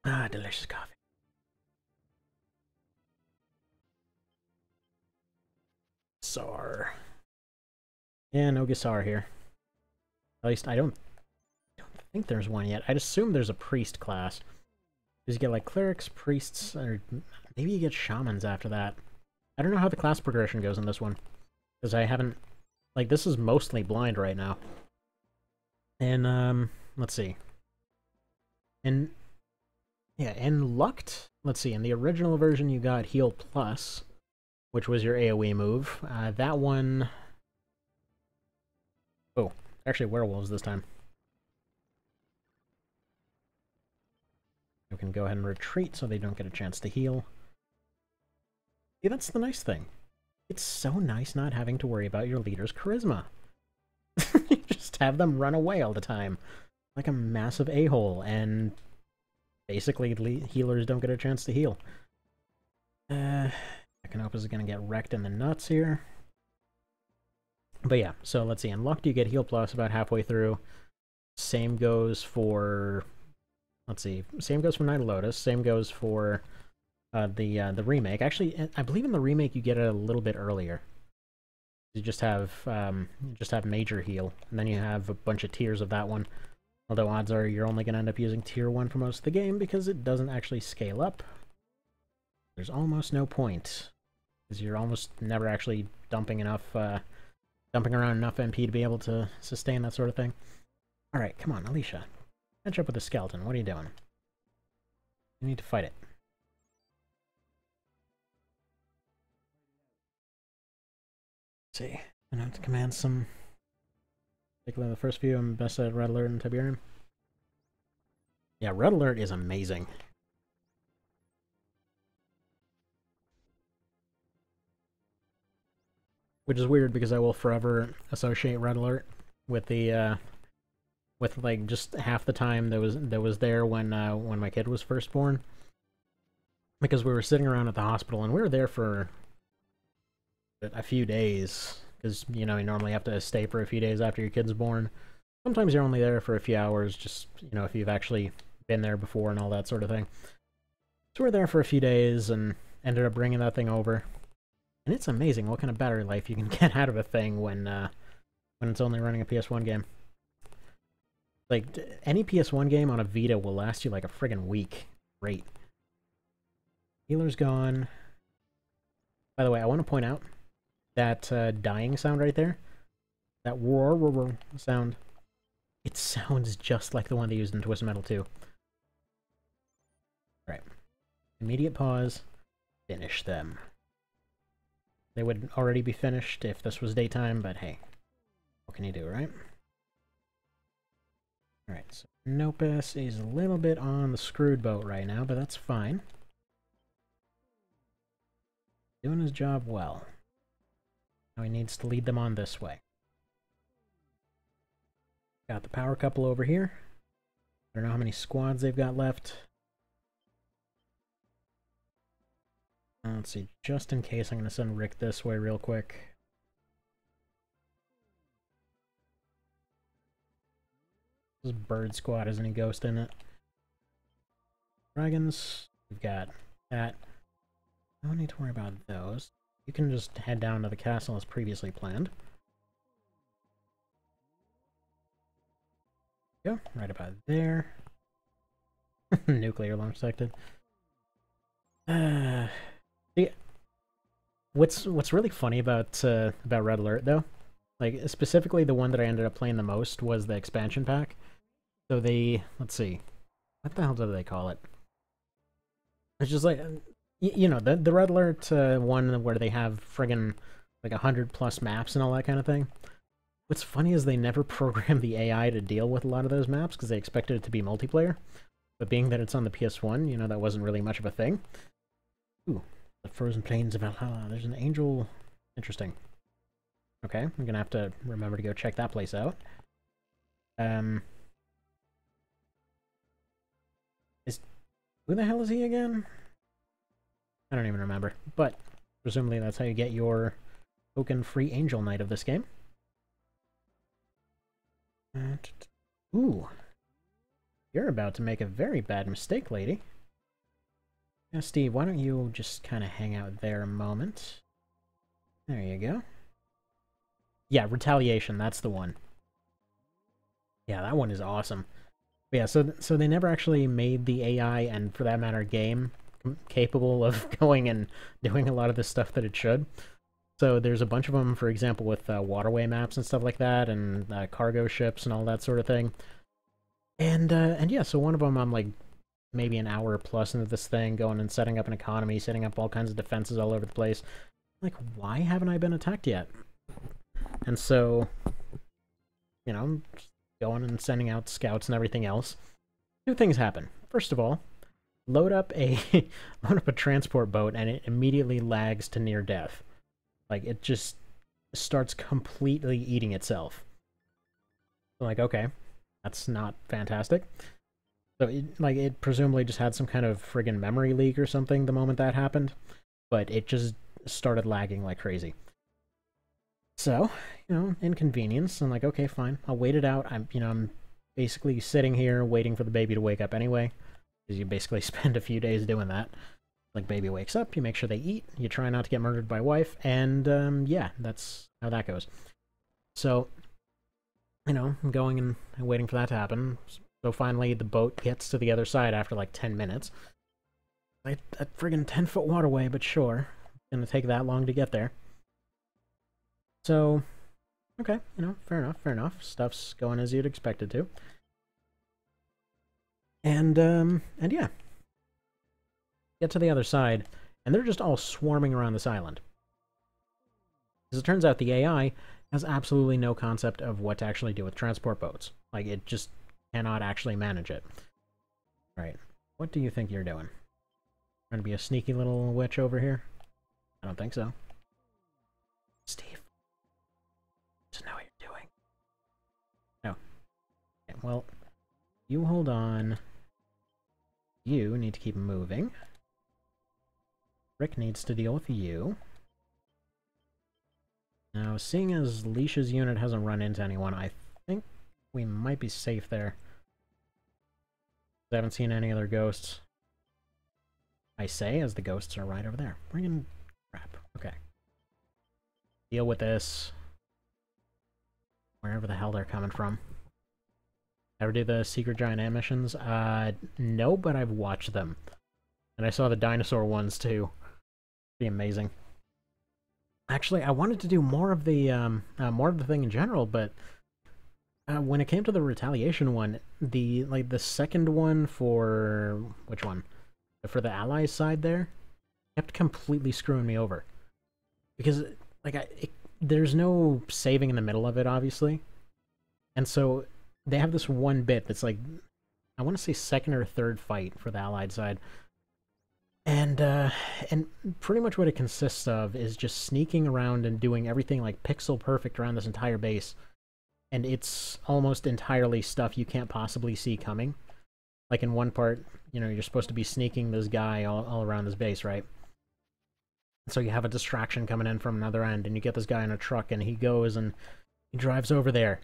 Speaker 1: Ah, delicious coffee. Sar. Yeah, no Gisar here. At least I don't think there's one yet. I'd assume there's a priest class. Because you get like clerics, priests, or maybe you get shamans after that. I don't know how the class progression goes in this one. Because I haven't... Like, this is mostly blind right now. And, let's see. And... Yeah, in Lucked, let's see, in the original version you got Heal Plus, which was your AoE move. That one... Oh, actually werewolves this time. We can go ahead and retreat so they don't get a chance to heal. See, that's the nice thing. It's so nice not having to worry about your leader's charisma. You just have them run away all the time. Like a massive a-hole, and basically healers don't get a chance to heal. Echinopus is gonna get wrecked in the nuts here. But yeah, so let's see. In Luck, you get heal plus about halfway through. Same goes for... Let's see. Same goes for Night of Lotus. Same goes for the remake. Actually, I believe in the remake you get it a little bit earlier. You just have major heal, and then you have a bunch of tiers of that one. Although odds are you're only going to end up using tier 1 for most of the game because it doesn't actually scale up. There's almost no point, because you're almost never actually dumping around enough MP to be able to sustain that sort of thing. Alright, come on, Alicia. Catch up with the skeleton. What are you doing? You need to fight it. Let's see. I'm going to have to command some... Particularly the first few, I'm best at Red Alert and Tiberium. Yeah, Red Alert is amazing. Which is weird because I will forever associate Red Alert with the with like just half the time that was there when my kid was first born. Because we were sitting around at the hospital and we were there for a few days. Because, you know, you normally have to stay for a few days after your kid's born. Sometimes you're only there for a few hours, just, you know, if you've actually been there before and all that sort of thing. So we're there for a few days and ended up bringing that thing over. And it's amazing what kind of battery life you can get out of a thing when it's only running a PS1 game. Like, any PS1 game on a Vita will last you like a friggin' week. Great. Healer's gone. By the way, I want to point out that dying sound right there, that roar sound, it sounds just like the one they used in Twisted Metal 2. Right. Immediate pause. Finish them. They would already be finished if this was daytime, but hey, what can you do, right? Alright, so Nopus is a little bit on the screwed boat right now, but that's fine. Doing his job well. Now he needs to lead them on this way. Got the power couple over here. I don't know how many squads they've got left. Let's see, just in case, I'm going to send Rick this way real quick. This bird squad has any ghost in it. Dragons, we've got that. I don't need to worry about those. You can just head down to the castle as previously planned. Go, right about there. Nuclear launch detected. Yeah. What's really funny about Red Alert though, like specifically the one that I ended up playing the most was the expansion pack. So let's see, what the hell do they call it? It's just like, you know, the Red Alert one where they have friggin' like 100+ maps and all that kind of thing. What's funny is they never programmed the AI to deal with a lot of those maps because they expected it to be multiplayer. But being that it's on the PS1, you know, that wasn't really much of a thing. Ooh, the Frozen Plains of Valhalla. There's an angel. Interesting. Okay, I'm gonna have to remember to go check that place out. Who the hell is he again? I don't even remember, but presumably that's how you get your token-free Angel Knight of this game. Ooh. You're about to make a very bad mistake, lady. Now, Steve, why don't you just kind of hang out there a moment? There you go. Yeah, Retaliation, that's the one. Yeah, that one is awesome. But yeah, so they never actually made the AI, and for that matter, game, capable of going and doing a lot of the stuff that it should. So there's a bunch of them, for example, with waterway maps and stuff like that, and cargo ships and all that sort of thing. And yeah, so one of them I'm like maybe an hour plus into this thing, going and setting up an economy, setting up all kinds of defenses all over the place. Like, why haven't I been attacked yet? And so, you know, I'm just going and sending out scouts and everything else. Two things happen. First of all, load up a load up a transport boat, and it immediately lags to near death. Like, it just starts completely eating itself. I'm like, okay, that's not fantastic. So, it presumably just had some kind of friggin' memory leak or something the moment that happened, but it just started lagging like crazy. So, inconvenience. I'm like, okay, fine. I'll wait it out. I'm basically sitting here waiting for the baby to wake up anyway, because you basically spend a few days doing that. Like, baby wakes up, you make sure they eat, you try not to get murdered by wife, and, yeah, that's how that goes. So, I'm going and waiting for that to happen. So finally, the boat gets to the other side after, like, 10 minutes. Like, a friggin' 10-foot waterway, but sure. It's gonna take that long to get there. So, okay, fair enough. Stuff's going as you'd expect it to. And yeah. Get to the other side, and they're just all swarming around this island. As it turns out, the AI has absolutely no concept of what to actually do with transport boats. Like, it just cannot actually manage it. Right. What do you think you're doing? Trying to be a sneaky little witch over here? I don't think so. Steve. Just know what you're doing. No. Okay, well, you hold on. You need to keep moving. Rick needs to deal with you. Now, seeing as Leisha's unit hasn't run into anyone, I think we might be safe there. I haven't seen any other ghosts. I say, as the ghosts are right over there. Friggin' crap. Okay. Deal with this. Wherever the hell they're coming from. Ever do the Secret Giant Ant missions? No, but I've watched them. And I saw the dinosaur ones, too. Be amazing. Actually, I wanted to do more of the thing in general, but when it came to the retaliation one, the second one for which one? For the Allies side there, kept completely screwing me over because there's no saving in the middle of it, obviously, and so they have this one bit that's like, I want to say second or third fight for the Allied side. And pretty much what it consists of is just sneaking around and doing everything like pixel perfect around this entire base. And it's almost entirely stuff you can't possibly see coming. Like in one part, you're supposed to be sneaking this guy all around this base, right? So you have a distraction coming in from another end, and you get this guy in a truck, and he goes and he drives over there.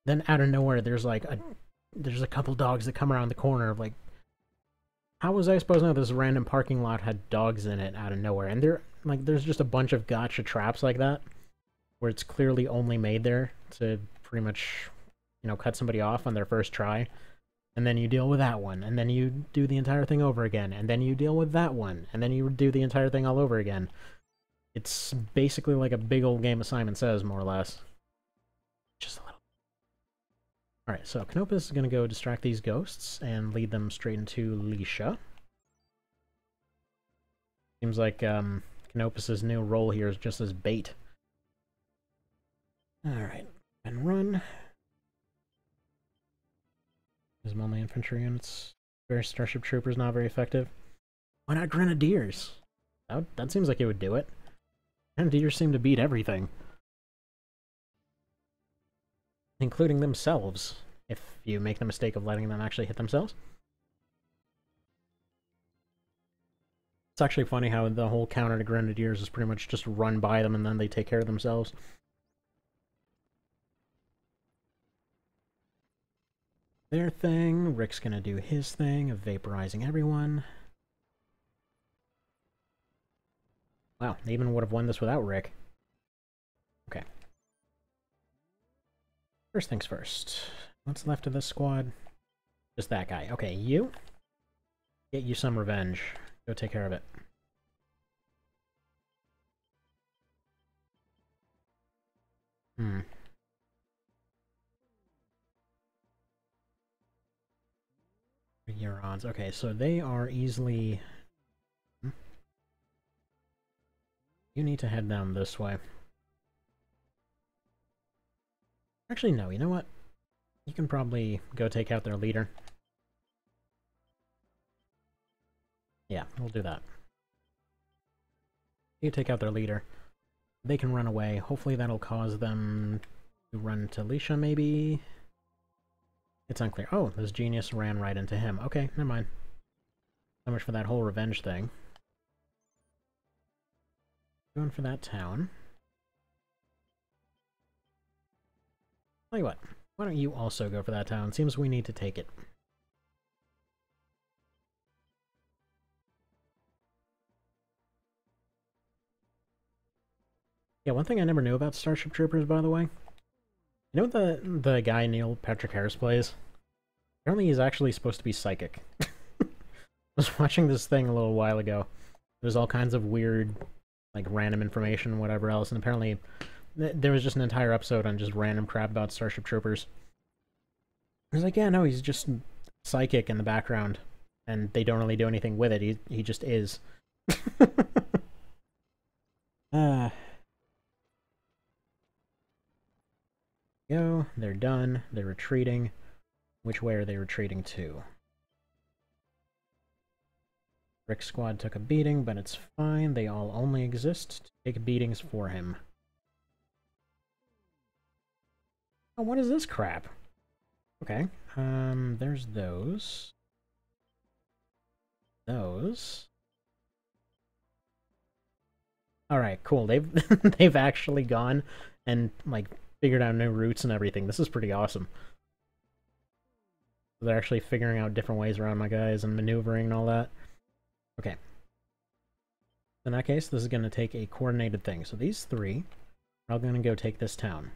Speaker 1: Then out of nowhere, there's a couple dogs that come around the corner, like, how was I supposed to know this random parking lot had dogs in it out of nowhere? And there's just a bunch of gotcha traps like that, where it's clearly only made there to pretty much, cut somebody off on their first try. And then you deal with that one, and then you do the entire thing over again, and then you deal with that one, and then you do the entire thing all over again. It's basically like a big old game of Simon Says, more or less. Just a little. Alright, so Canopus is going to go distract these ghosts and lead them straight into Leisha. Seems like Canopus's new role here is just as bait. Alright, and run. His only infantry units. Starship Troopers not very effective. Why not Grenadiers? That seems like it would do it. Grenadiers seem to beat everything. Including themselves, if you make the mistake of letting them actually hit themselves. It's actually funny how the whole counter to Grenadiers is pretty much just run by them and then they take care of themselves. Their thing, Rick's gonna do his thing of vaporizing everyone. Wow, they even would have won this without Rick. Okay. First things first. What's left of this squad? Just that guy. Okay, you. Get you some revenge. Go take care of it. Eurons. Okay, so they are easily... You need to head down this way. Actually, no, you know what? You can probably go take out their leader. Yeah, we'll do that. You take out their leader. They can run away. Hopefully that'll cause them to run to Lisha, maybe? It's unclear. Oh, this genius ran right into him. Okay, never mind. So much for that whole revenge thing. Going for that town. Tell you what, why don't you also go for that town? Seems we need to take it. Yeah, one thing I never knew about Starship Troopers, by the way. You know the guy Neil Patrick Harris plays? Apparently he's actually supposed to be psychic. I was watching this thing a little while ago. There's all kinds of weird, like, random information and whatever else, and apparently there was just an entire episode on just random crap about Starship Troopers. I was like, yeah, no, he's just psychic in the background, and they don't really do anything with it. He just is. Go, they're done, they're retreating. Which way are they retreating to? Rick's squad took a beating, but it's fine. They all only exist to take beatings for him. Oh, what is this crap? Okay, there's those. Those. Alright, cool. They've actually gone and, like, figured out new routes and everything. This is pretty awesome. They're actually figuring out different ways around my guys and maneuvering and all that. Okay. In that case, this is going to take a coordinated thing. So these three are all going to go take this town.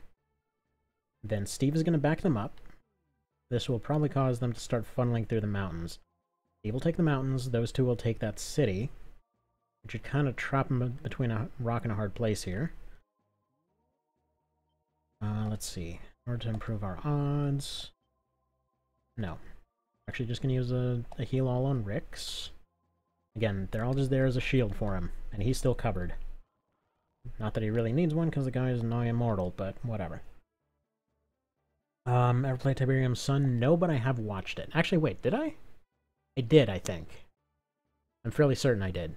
Speaker 1: Then Steve is going to back them up. This will probably cause them to start funneling through the mountains. Steve will take the mountains. Those two will take that city, which would kind of trap them between a rock and a hard place here. Let's see. In order to improve our odds... No. Actually just going to use a heal all on Rick's. Again, they're all just there as a shield for him, and he's still covered. Not that he really needs one, because the guy is nigh immortal, but whatever. Ever play Tiberium Sun? No, but I have watched it. Actually, wait, did I? I did, I think. I'm fairly certain I did.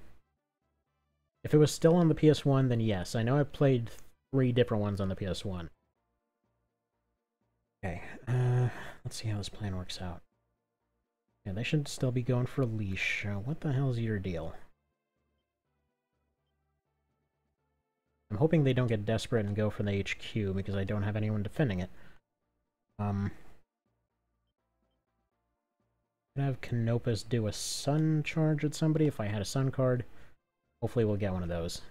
Speaker 1: If it was still on the PS1, then yes. I know I played 3 different ones on the PS1. Okay, let's see how this plan works out. Yeah, they should still be going for Leash. What the hell is your deal? I'm hoping they don't get desperate and go for the HQ, because I don't have anyone defending it. Gonna have Canopus do a sun charge at somebody if I had a sun card. Hopefully we'll get one of those.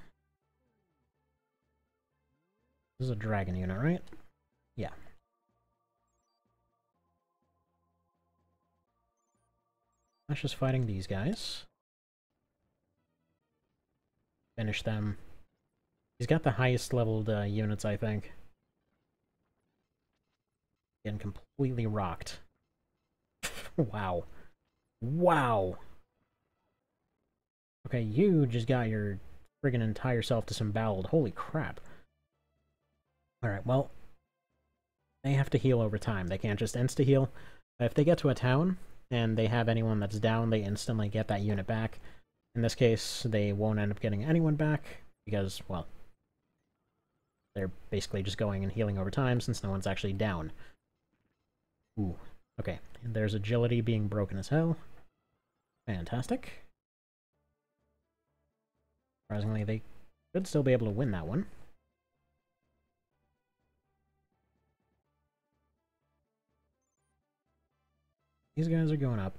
Speaker 1: This is a dragon unit, right? Yeah. That's just fighting these guys. Finish them. He's got the highest leveled units, I think. Getting completely rocked. Wow. Wow! Okay, you just got your friggin' entire self disemboweled. Holy crap. Alright, well, they have to heal over time. They can't just insta-heal. If they get to a town, and they have anyone that's down, they instantly get that unit back. In this case, they won't end up getting anyone back, because, well, they're basically just going and healing over time since no one's actually down. Ooh, okay. And there's agility being broken as hell. Fantastic. Surprisingly, they should still be able to win that one. These guys are going up.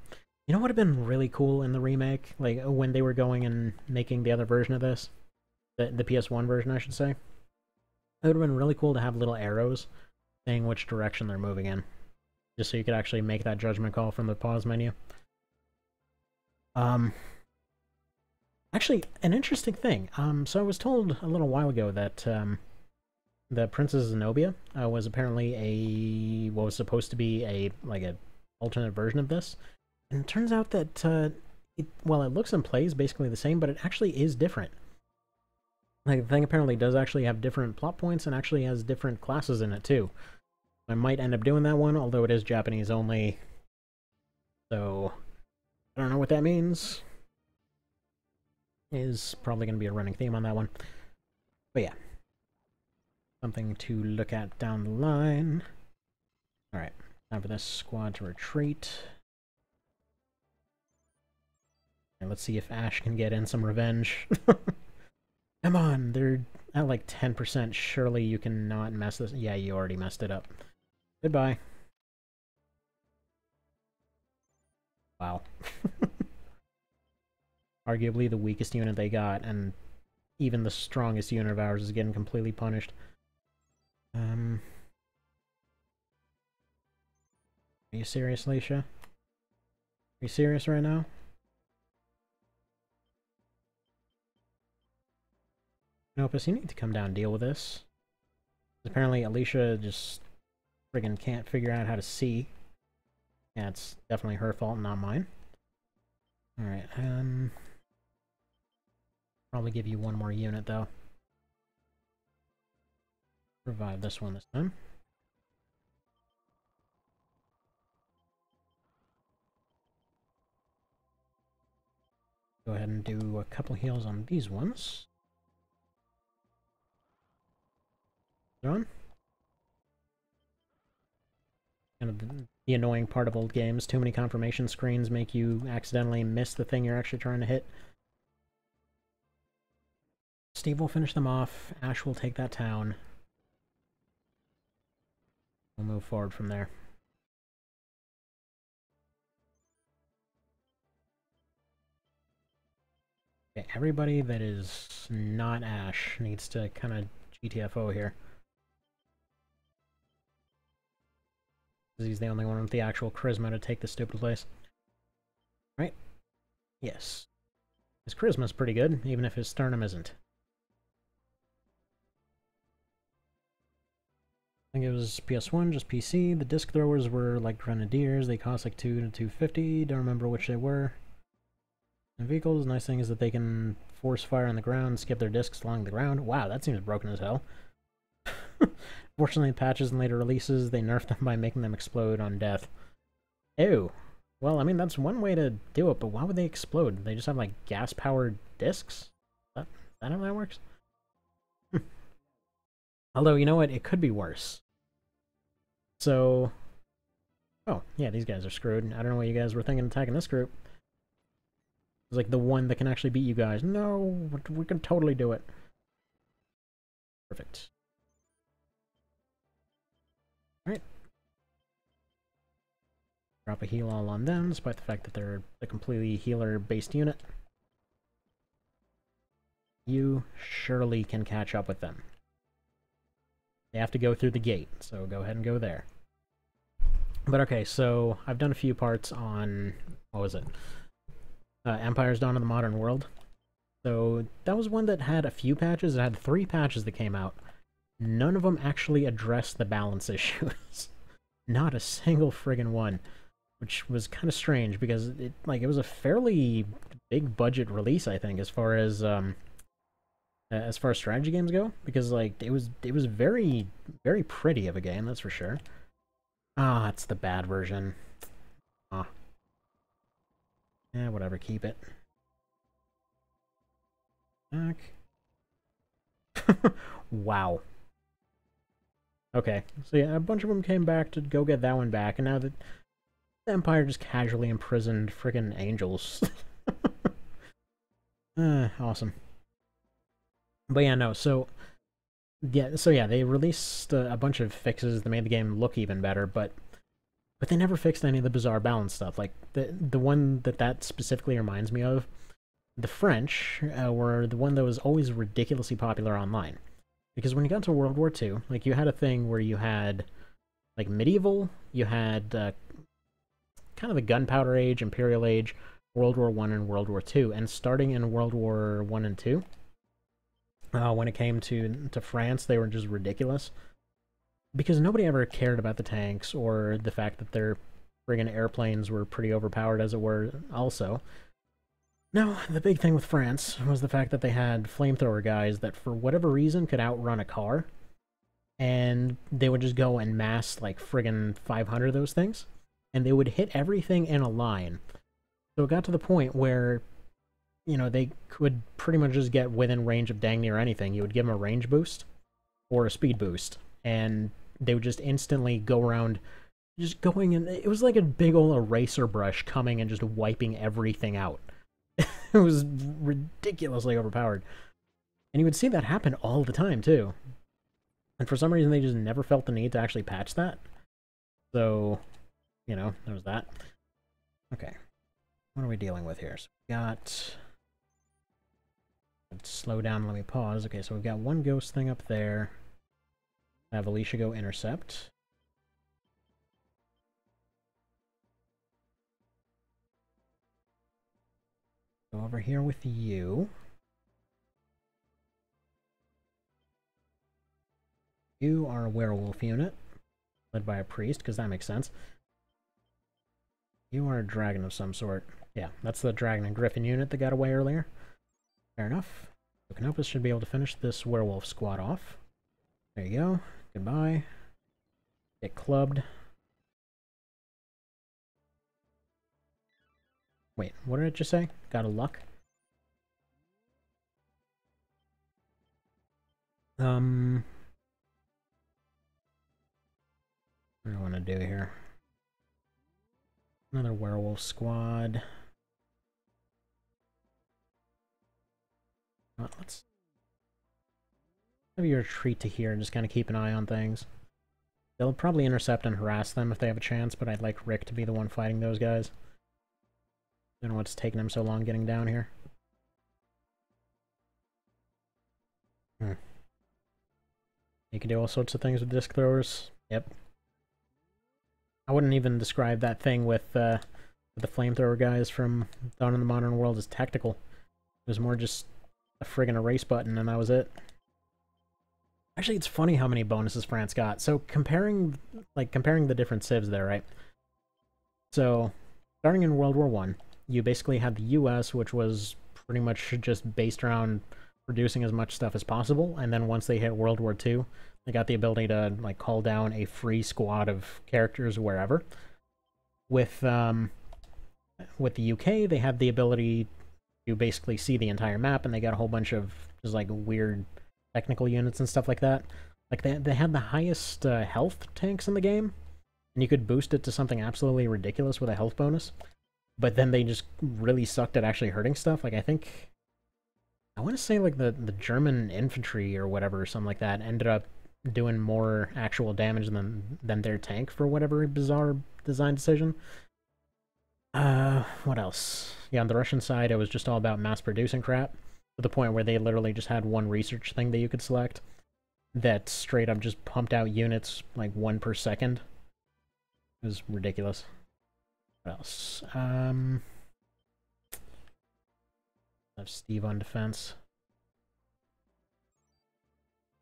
Speaker 1: You know what would have been really cool in the remake? Like, when they were going and making the other version of this? The PS1 version, I should say. It would have been really cool to have little arrows saying which direction they're moving in. Just so you could actually make that judgment call from the pause menu. Actually, an interesting thing. So I was told a little while ago that, the Princess Zenobia was apparently what was supposed to be a alternate version of this. And it turns out that, well, it looks and plays basically the same, but it actually is different. Like, the thing apparently does actually have different plot points and actually has different classes in it, too. I might end up doing that one, although it is Japanese only. So, I don't know what that means. is probably going to be a running theme on that one. But yeah, something to look at down the line. Alright, time for this squad to retreat. And let's see if Ash can get in some revenge. Come on, they're at like 10%. Surely you cannot mess this. Yeah, you already messed it up. Goodbye. Wow. Arguably the weakest unit they got, and even the strongest unit of ours is getting completely punished. Are you serious, Leisha? Are you serious right now? Nopus, you need to come down and deal with this. Apparently Alicia just friggin' can't figure out how to see. Yeah, it's definitely her fault, not mine. Alright, probably give you one more unit, though. Revive this one this time. Go ahead and do a couple heals on these ones. On. Kind of the annoying part of old games. Too many confirmation screens make you accidentally miss the thing you're actually trying to hit. Steve will finish them off. Ash will take that town. We'll move forward from there. Okay, everybody that is not Ash needs to kind of GTFO here. He's the only one with the actual charisma to take this stupid place. Right? Yes. His charisma's pretty good, even if his sternum isn't. I think it was PS1, just PC. The disc throwers were like grenadiers. They cost like 2 to 250. Don't remember which they were. And vehicles, nice thing is that they can force fire on the ground, skip their discs along the ground. Wow, that seems broken as hell. Fortunately, in patches and later releases, they nerfed them by making them explode on death. Ew. Well, I mean, that's one way to do it, but why would they explode? They just have, like, gas-powered discs? Is that how that works? Although, you know what? It could be worse. So... Oh, yeah, these guys are screwed. I don't know what you guys were thinking attacking this group. It's like the one that can actually beat you guys. No, we can totally do it. Perfect. Alright. Drop a heal all on them, despite the fact that they're a completely healer-based unit. You surely can catch up with them. They have to go through the gate, so go ahead and go there. But okay, so I've done a few parts on... What was it? Empire's Dawn of the Modern World. So that was one that had a few patches. It had 3 patches that came out. None of them actually addressed the balance issues. Not a single friggin' one. Which was kind of strange because it was a fairly big budget release, I think, as far as strategy games go. Because like it was very, very pretty of a game, that's for sure. Ah, it's the bad version. Ah. Yeah, whatever, keep it. Back. Wow. Okay, so yeah, a bunch of them came back to go get that one back, and now that the Empire just casually imprisoned friggin' angels. Awesome. But yeah, no, so yeah, they released a bunch of fixes that made the game look even better, but they never fixed any of the bizarre balance stuff. Like the one that specifically reminds me of, the French were the one that was always ridiculously popular online. Because when you got to World War II, like, you had a thing where you had, like, medieval, you had kind of the Gunpowder Age, Imperial Age, World War I, and World War II. And starting in World War I and II, when it came to France, they were just ridiculous. Because nobody ever cared about the tanks, or the fact that their friggin' airplanes were pretty overpowered, as it were, also. No, the big thing with France was the fact that they had flamethrower guys that, for whatever reason, could outrun a car. And they would just go and mass, like, friggin' 500 of those things. And they would hit everything in a line. So it got to the point where you know, they could pretty much just get within range of dang near anything. You would give them a range boost or a speed boost, and they would just instantly go around, just going, and it was like a big old eraser brush coming and just wiping everything out. It was ridiculously overpowered. And you would see that happen all the time, too. And for some reason, they just never felt the need to actually patch that. So, you know, there was that. Okay. What are we dealing with here? So we got... Let's slow down, let me pause. Okay, so we've got one ghost thing up there. Have Alicia go intercept. Go over here with you. You are a werewolf unit, led by a priest, because that makes sense. You are a dragon of some sort. Yeah, that's the dragon and griffin unit that got away earlier. Fair enough. So Canopus should be able to finish this werewolf squad off. There you go. Goodbye. Get clubbed. Wait, what did it just say? Got a luck? What do I want to do here? Another werewolf squad. Let's have you retreat to here and just kind of keep an eye on things. They'll probably intercept and harass them if they have a chance, but I'd like Rick to be the one fighting those guys. I don't know what's taking him so long getting down here. You can do all sorts of things with disc throwers. Yep. I wouldn't even describe that thing with the flamethrower guys from Dawn of the Modern World as tactical. It was more just a friggin' erase button, and that was it. Actually, it's funny how many bonuses France got. So comparing the different civs there, right? So starting in World War I, you basically had the U.S., which was pretty much just based around producing as much stuff as possible, and then once they hit World War II, they got the ability to like call down a free squad of characters wherever. With the UK, they had the ability to basically see the entire map, and they got a whole bunch of just like weird technical units and stuff like that. Like they had the highest health tanks in the game, and you could boost it to something absolutely ridiculous with a health bonus. But then they just really sucked at actually hurting stuff. Like I want to say like the German infantry or whatever, or something like that, ended up doing more actual damage than their tank for whatever bizarre design decision. What else? Yeah, on the Russian side, it was just all about mass producing crap, to the point where they literally just had one research thing that you could select that straight up just pumped out units like 1 per second. It was ridiculous. What else? I have Steve on defense.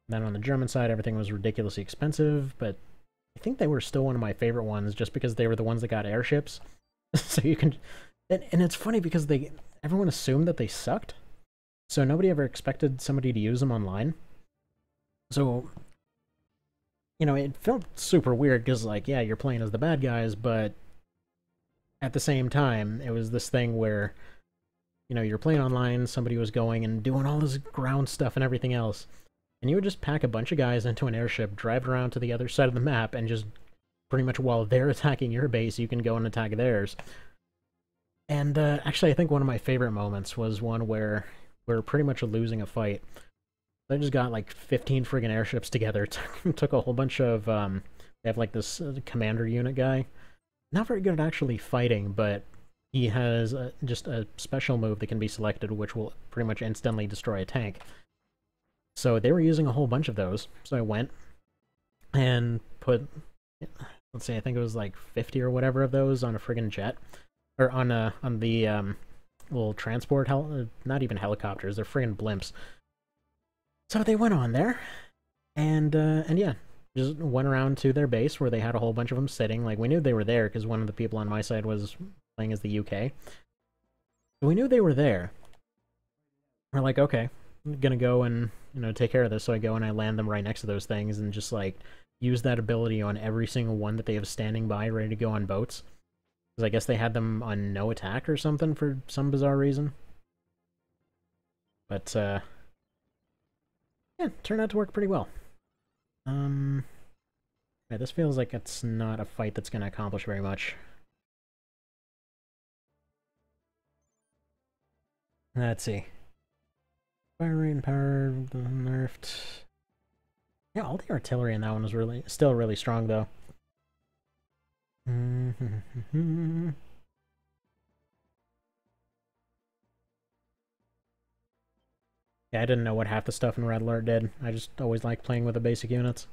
Speaker 1: Then on the German side, everything was ridiculously expensive, but I think they were still one of my favorite ones just because they were the ones that got airships. So you can... And it's funny because everyone assumed that they sucked, so nobody ever expected somebody to use them online. So, you know, it felt super weird because, like, yeah, you're playing as the bad guys, but at the same time, it was this thing where, you know, you're playing online, somebody was going and doing all this ground stuff and everything else, and you would just pack a bunch of guys into an airship, drive around to the other side of the map, and just pretty much while they're attacking your base, you can go and attack theirs. And actually, I think one of my favorite moments was one where we were pretty much losing a fight. They just got like 15 friggin' airships together, took a whole bunch of, they have like this commander unit guy. Not very good at actually fighting, but he has just a special move that can be selected, which will pretty much instantly destroy a tank. So they were using a whole bunch of those, so I went and put, let's see, I think it was like 50 or whatever of those on a friggin' jet. Or on the little transport, not even helicopters, they're friggin' blimps. So they went on there, and yeah, just went around to their base where they had a whole bunch of them sitting. Like, we knew they were there because one of the people on my side was playing as the UK. So we knew they were there. We're like, okay, I'm gonna go and, you know, take care of this. So I go and I land them right next to those things and just, like, use that ability on every single one that they have standing by, ready to go on boats. Because I guess they had them on no attack or something for some bizarre reason. But, yeah, turned out to work pretty well. Yeah, this feels like it's not a fight that's going to accomplish very much. Let's see. Fire rate and power nerfed. Yeah, all the artillery in that one was still really strong, though. Yeah, I didn't know what half the stuff in Red Alert did. I just always like playing with the basic units.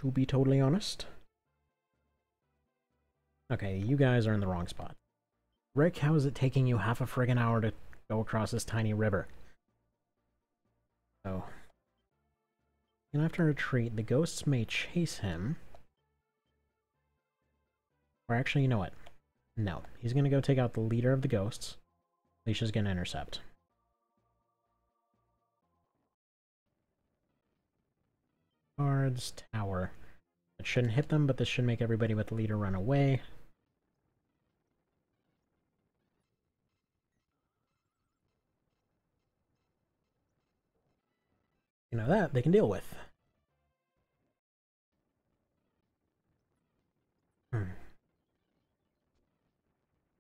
Speaker 1: To be totally honest. Okay, you guys are in the wrong spot. Rick, how is it taking you half a friggin' hour to go across this tiny river? So, you'll have to retreat. The ghosts may chase him. Or actually, you know what? No. He's gonna go take out the leader of the ghosts. Alicia's gonna intercept. Cards, tower. It shouldn't hit them, but this should make everybody with the leader run away. You know that they can deal with.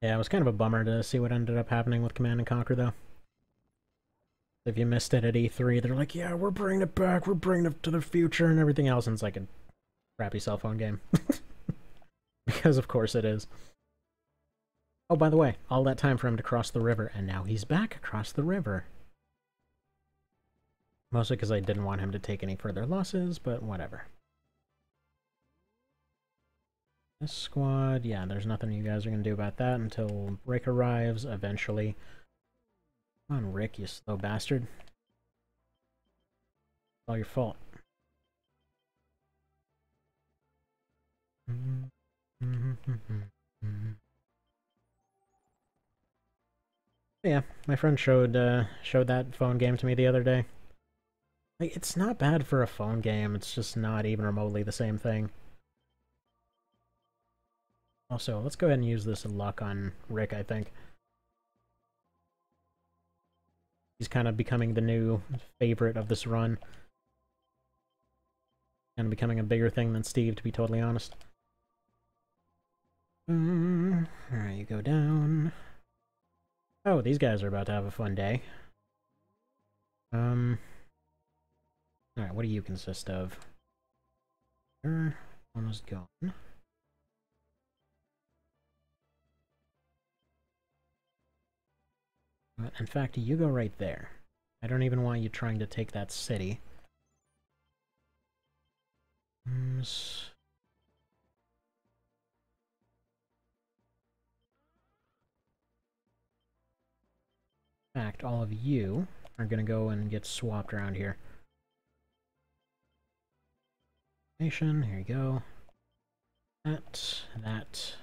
Speaker 1: Yeah, it was kind of a bummer to see what ended up happening with Command & Conquer, though. If you missed it at E3, they're like, yeah, we're bringing it back, we're bringing it to the future, and everything else, and it's like a crappy cell phone game. Because of course it is. Oh, by the way, all that time for him to cross the river, and now he's back across the river. Mostly because I didn't want him to take any further losses, but whatever. This squad, yeah, there's nothing you guys are going to do about that until Rick arrives, eventually. Come on, Rick, you slow bastard. It's all your fault. Yeah, my friend showed that phone game to me the other day. Like, it's not bad for a phone game, it's just not even remotely the same thing. Also, let's go ahead and use this luck on Rick, I think. He's kind of becoming the new favorite of this run. Kind of becoming a bigger thing than Steve, to be totally honest. Alright, you go down. Oh, these guys are about to have a fun day. Alright, what do you consist of? You're almost gone. In fact, you go right there. I don't even want you trying to take that city. In fact, all of you are going to go and get swapped around here. Nation, here you go. That.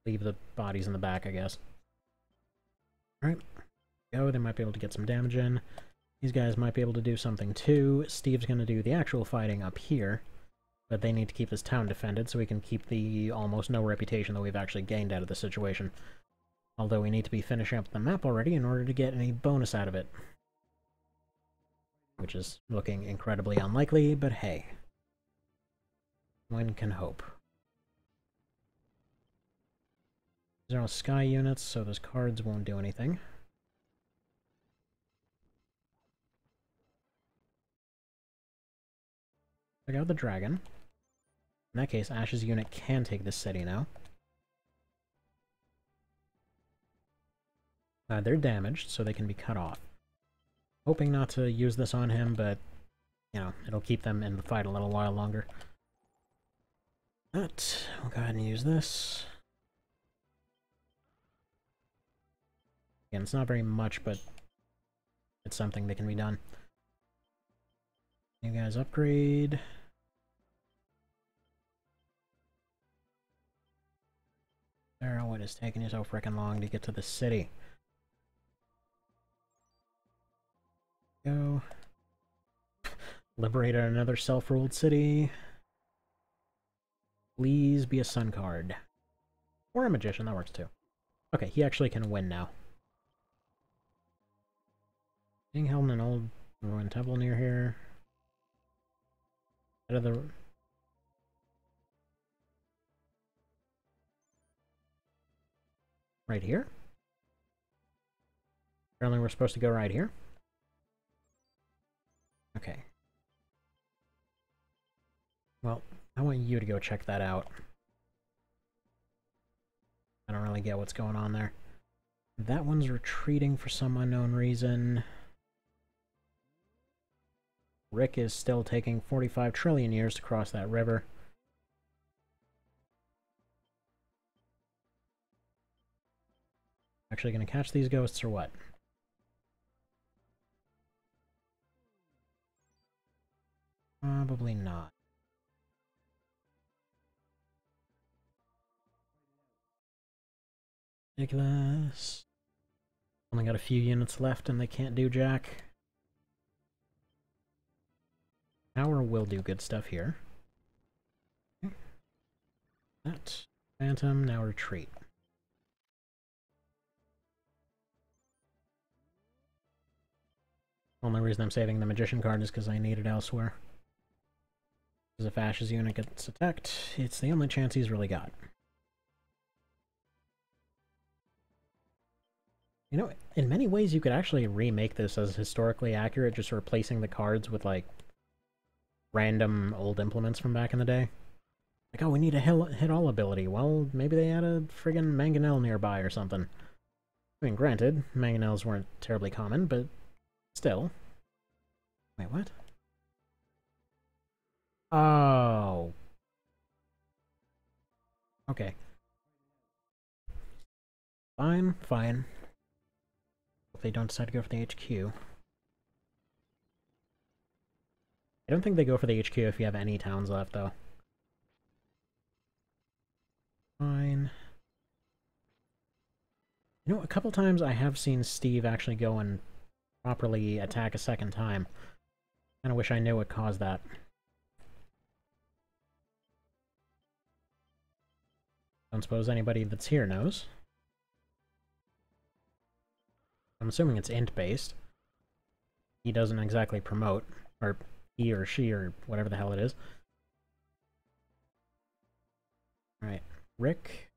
Speaker 1: Leave the bodies in the back, I guess. Alright, go. They might be able to get some damage in. These guys might be able to do something too. Steve's going to do the actual fighting up here, but they need to keep this town defended so we can keep the almost no reputation that we've actually gained out of the situation. Although we need to be finishing up the map already in order to get any bonus out of it. Which is looking incredibly unlikely, but hey. One can hope. These are all sky units, so those cards won't do anything. Check out the dragon. In that case, Ash's unit can take this city now. They're damaged, so they can be cut off. Hoping not to use this on him, but, you know, it'll keep them in the fight a little while longer. But, we'll go ahead and use this. Again, it's not very much, but it's something that can be done. You guys upgrade. Sarah, what is taking you so frickin' long to get to the city? Go. Liberate another self-ruled city. Please be a sun card. Or a magician, that works too. Okay, he actually can win now. Being held in an old ruined temple near here. Out of the... Right here? Apparently we're supposed to go right here. Okay. Well, I want you to go check that out. I don't really get what's going on there. That one's retreating for some unknown reason. Rick is still taking 45 trillion years to cross that river. Actually gonna catch these ghosts or what? Probably not. Ridiculous. Only got a few units left and they can't do jack. Tower will do good stuff here. Okay. That. Phantom, now retreat. Only reason I'm saving the Magician card is because I need it elsewhere. Because if Ash's unit gets attacked, it's the only chance he's really got. You know, in many ways you could actually remake this as historically accurate, just replacing the cards with, like, random old implements from back in the day. Like, oh, we need a hit all ability. Well, maybe they had a friggin' Mangonel nearby or something. I mean, granted, Mangonels weren't terribly common, but still. Wait, what? Oh. Okay. Fine, fine. If they don't decide to go for the HQ. I don't think they go for the HQ if you have any towns left, though. Fine. You know, a couple times I have seen Steve actually go and properly attack a second time. Kinda wish I knew what caused that. Don't suppose anybody that's here knows. I'm assuming it's int-based. He doesn't exactly promote, or he or she or whatever the hell it is. Alright, Rick,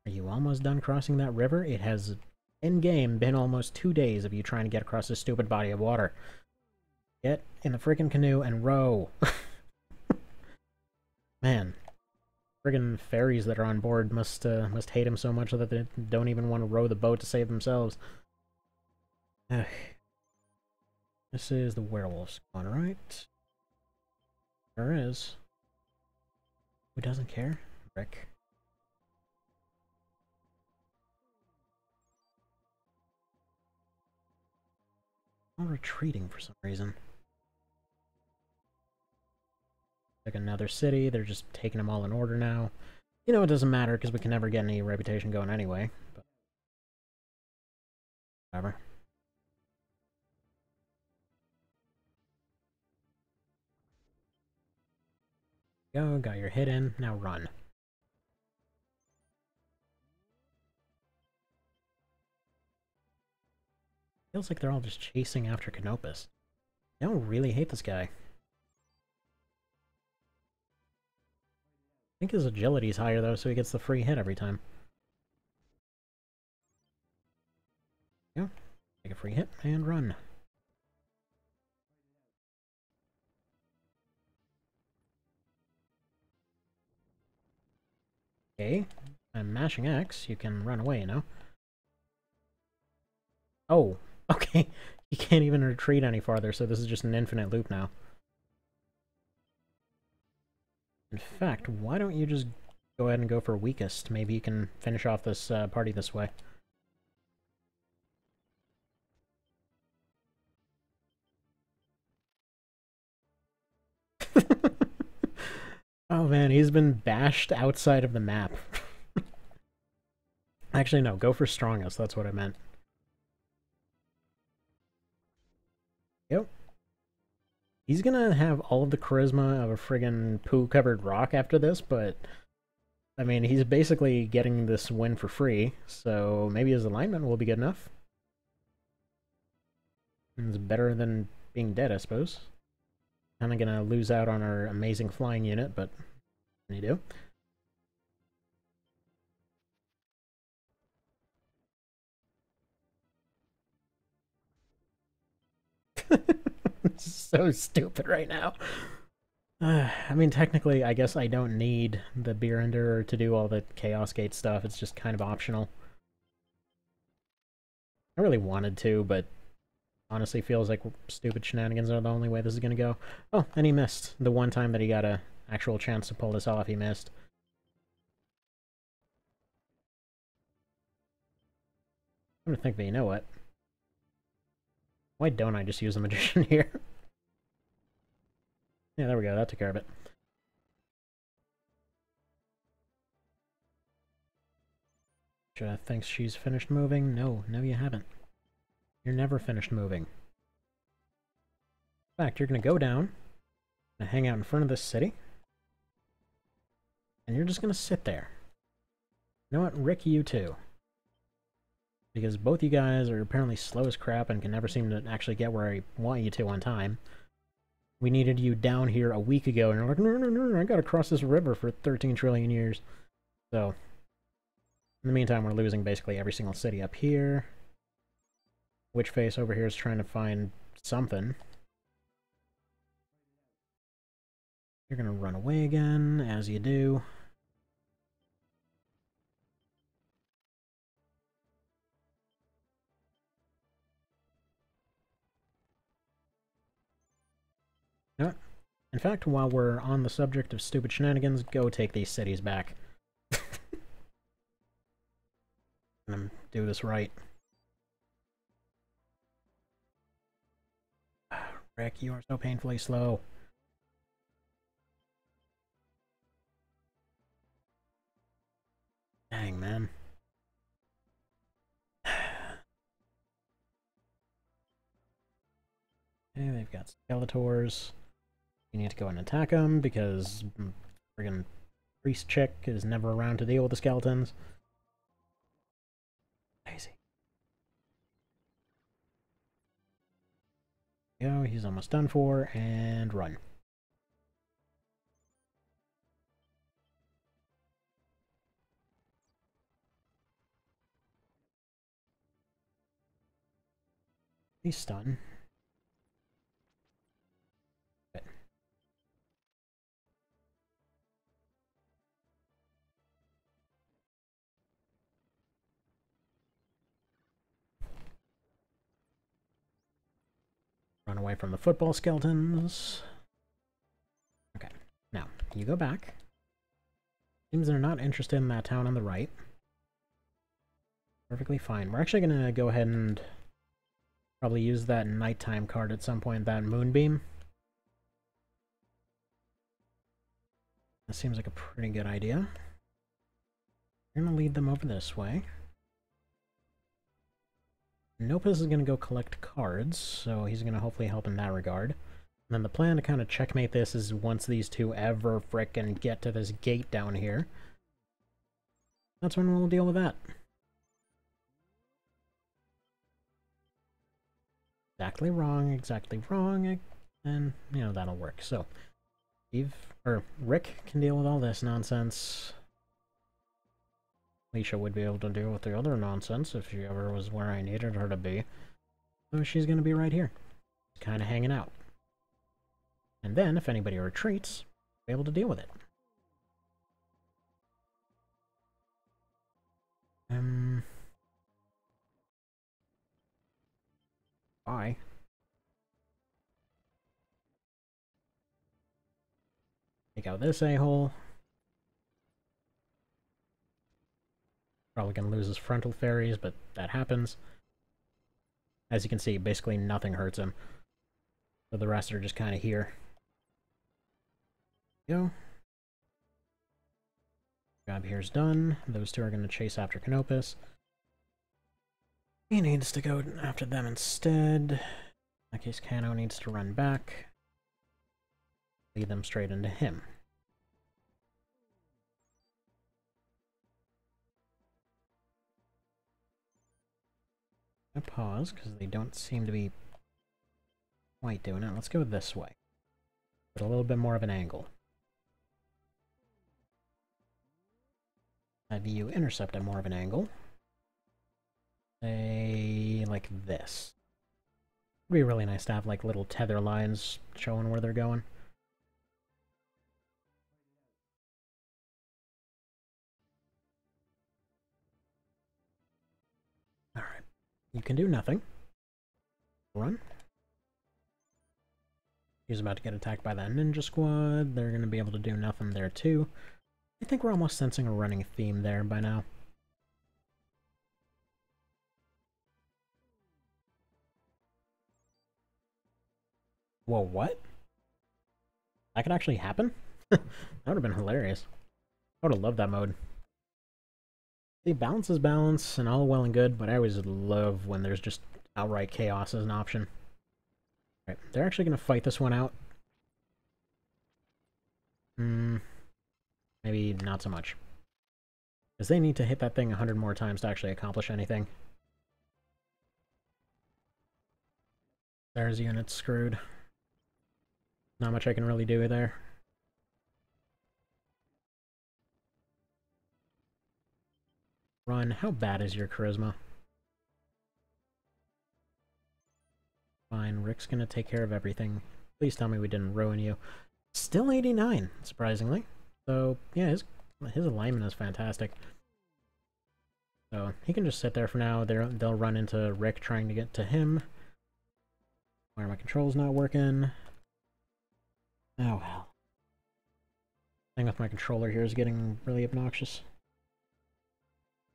Speaker 1: are you almost done crossing that river? It has, in-game, been almost 2 days of you trying to get across this stupid body of water. Get in the freaking canoe and row. Man, friggin' fairies that are on board must hate him so much that they don't even want to row the boat to save themselves. Ugh. This is the werewolf spawn, right? There is. Who doesn't care? Rick. All retreating for some reason. Like another city, they're just taking them all in order now. You know, it doesn't matter because we can never get any reputation going anyway. But whatever. Go, got your hit in, now run. Feels like they're all just chasing after Canopus. I don't really hate this guy. I think his agility's higher though, so he gets the free hit every time. Go, take a free hit and run. Okay, I'm mashing X, you can run away, you know? Oh, okay. You can't even retreat any farther, so this is just an infinite loop now. In fact, why don't you just go ahead and go for weakest? Maybe you can finish off this party this way. Oh man, he's been bashed outside of the map. Actually, no, go for strongest, that's what I meant. Yep. He's gonna have all of the charisma of a friggin' poo-covered rock after this, but I mean, he's basically getting this win for free, so maybe his alignment will be good enough. It's better than being dead, I suppose. Kinda gonna lose out on our amazing flying unit, but what can you do? It's so stupid right now. I mean, technically, I guess I don't need the Beer Endurer to do all the Chaos Gate stuff. It's just kind of optional. I really wanted to, but honestly feels like stupid shenanigans are the only way this is gonna go. Oh, and he missed. The one time that he got a actual chance to pull this off, he missed. I'm gonna think that, you know what? Why don't I just use the Magician here? Yeah, there we go. That took care of it. Thinks she's finished moving. No, you haven't. You're never finished moving. In fact, you're gonna go down and hang out in front of this city, and you're just gonna sit there. You know what? Rick, you too. Because both you guys are apparently slow as crap and can never seem to actually get where I want you to on time. We needed you down here a week ago, and you're like, no, I gotta cross this river for 13 trillion years. So, in the meantime, we're losing basically every single city up here. Witchface over here is trying to find something. You're gonna run away again, as you do. You know what? In fact, while we're on the subject of stupid shenanigans, go take these cities back. And do this right. Rick, you are so painfully slow. Dang, man. Okay, they've got Skeletors. You need to go and attack them because friggin' priest chick is never around to deal with the skeletons. Crazy. Go, he's almost done for, and run. He's stunned. Good. Run away from the football skeletons. Okay, now, you go back. Seems they're not interested in that town on the right. Perfectly fine. We're actually going to go ahead and probably use that nighttime card at some point, that Moonbeam. That seems like a pretty good idea. We're going to lead them over this way. Nopus is going to go collect cards, so he's going to hopefully help in that regard. And then the plan to kind of checkmate this is once these two ever frickin' get to this gate down here, that's when we'll deal with that. Exactly wrong, and, you know, that'll work. So, Rick can deal with all this nonsense. Alicia would be able to deal with the other nonsense if she ever was where I needed her to be. So she's going to be right here, kind of hanging out. And then, if anybody retreats, be able to deal with it. Bye. Take out this a-hole. Probably gonna lose his frontal fairies, but that happens. As you can see, basically nothing hurts him. So the rest are just kind of here. Go. Job here's done. Those two are going to chase after Canopus. He needs to go after them instead. In that case, Cano needs to run back. Lead them straight into him. I pause because they don't seem to be quite doing it. Let's go this way. With a little bit more of an angle. Have you intercept at more of an angle. Say, like this. It'd be really nice to have, like, little tether lines showing where they're going. Alright. You can do nothing. Run. He's about to get attacked by that ninja squad. They're going to be able to do nothing there, too. I think we're almost sensing a running theme there by now. Whoa, what? That could actually happen? That would have been hilarious. I would have loved that mode. See, balance is balance, and all well and good, but I always love when there's just outright chaos as an option. Right, they're actually going to fight this one out. Maybe not so much. Because they need to hit that thing 100 more times to actually accomplish anything. There's units screwed. Not much I can really do there. Run. How bad is your charisma? Fine, Rick's gonna take care of everything. Please tell me we didn't ruin you. Still 89, surprisingly. So, yeah, his alignment is fantastic. So, he can just sit there for now. They'll run into Rick trying to get to him. Why are my controls not working? Oh, well. Thing with my controller here is getting really obnoxious.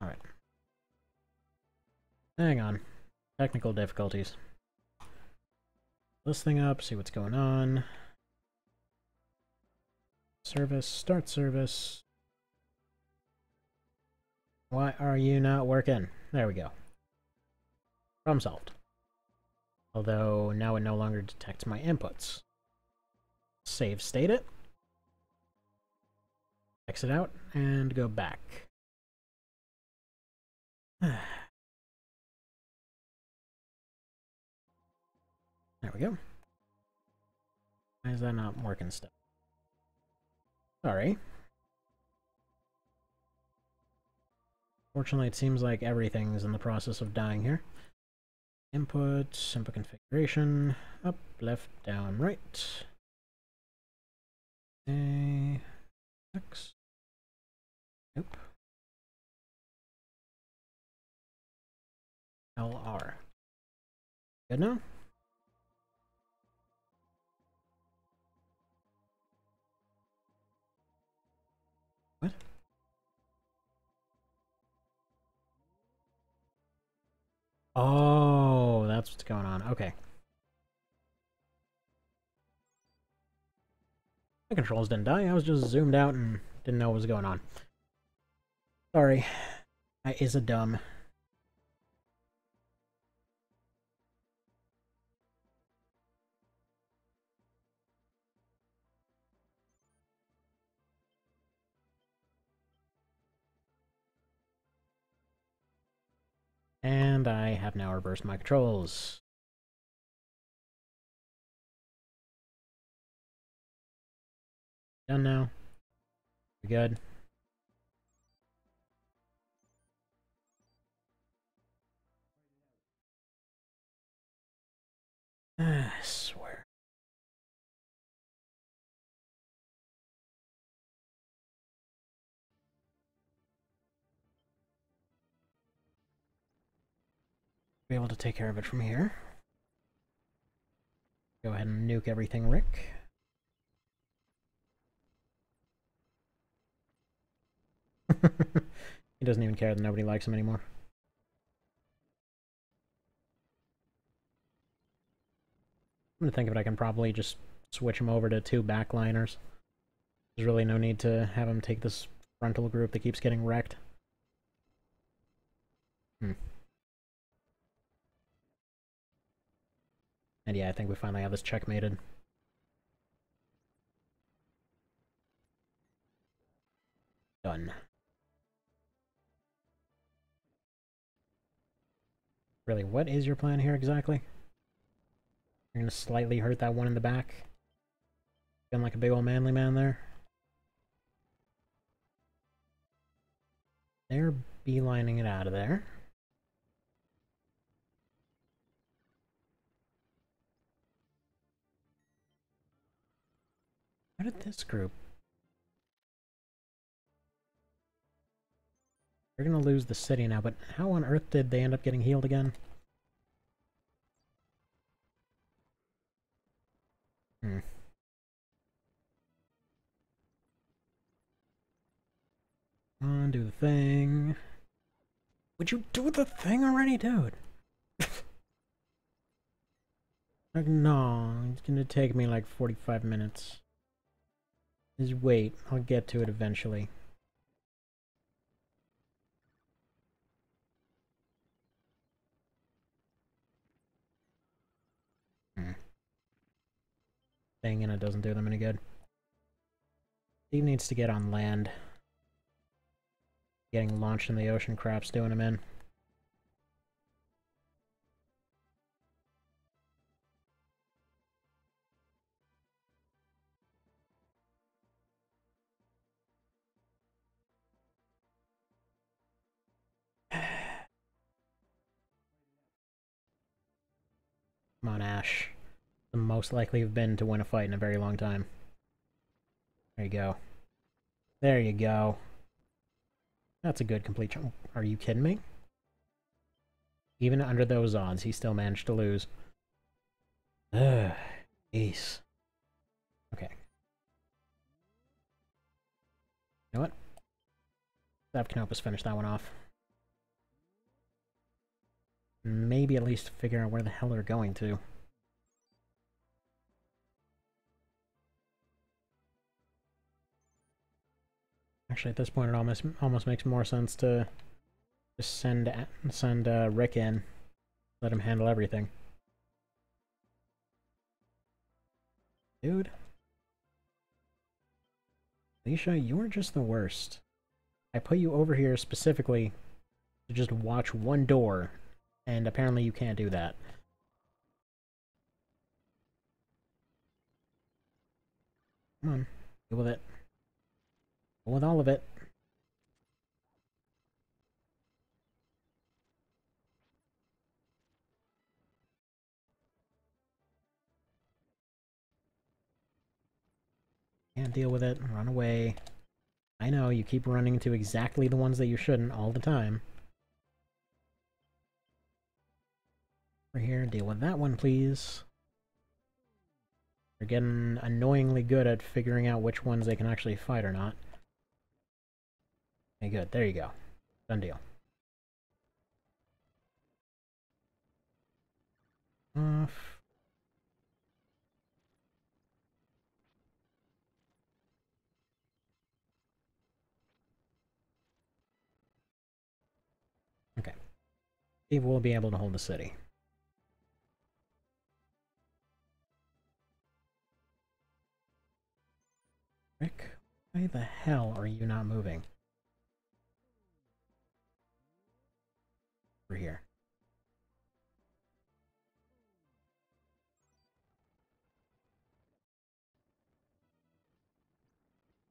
Speaker 1: Alright. Hang on. Technical difficulties. This thing up, see what's going on. Service, start service. Why are you not working? There we go. Problem solved. Although, now it no longer detects my inputs. Save state it. Exit out, and go back. There we go. Why is that not working still? Sorry. Fortunately, it seems like everything's in the process of dying here. Input, simple configuration, up, left, down, right. A, X. Nope. LR. Good now? What? Oh, that's what's going on. Okay. My controls didn't die. I was just zoomed out and didn't know what was going on. Sorry. I is a dumb. And I have now reversed my controls. Done now. We good? I swear. Be able to take care of it from here. Go ahead and nuke everything, Rick. He doesn't even care that nobody likes him anymore. I'm gonna think of it, I can probably just switch him over to 2 backliners. There's really no need to have him take this frontal group that keeps getting wrecked. And yeah, I think we finally have this checkmated. Done. Really, what is your plan here exactly? You're gonna slightly hurt that one in the back? Feeling like a big old manly man there? They're beelining it out of there. How did this group? They're gonna lose the city now, but how on earth did they end up getting healed again? Hmm. Come on, do the thing. Would you do the thing already, dude? Like, no, it's gonna take me like 45 minutes. Just wait, I'll get to it eventually. Staying in it doesn't do them any good. Steve needs to get on land. Getting launched in the ocean crap's doing him in. Come on, Ash. The most likely you've been to win a fight in a very long time. There you go. There you go. That's a good complete jump. Are you kidding me? Even under those odds, he still managed to lose. Ugh. Jeez. Okay. You know what? Have Canopus finish that one off. Maybe at least figure out where the hell they're going to. Actually, at this point, it almost makes more sense to just send Rick in, let him handle everything. Dude, Alicia, you are just the worst. I put you over here specifically to just watch one door, and apparently you can't do that. Come on, deal with it. Deal with all of it. Can't deal with it. Run away. I know, you keep running into exactly the ones that you shouldn't all the time. Over here, deal with that one, please. They're getting annoyingly good at figuring out which ones they can actually fight or not. Okay, good. There you go. Done deal. Off. Okay. Steve will be able to hold the city. Rick, why the hell are you not moving? Over here.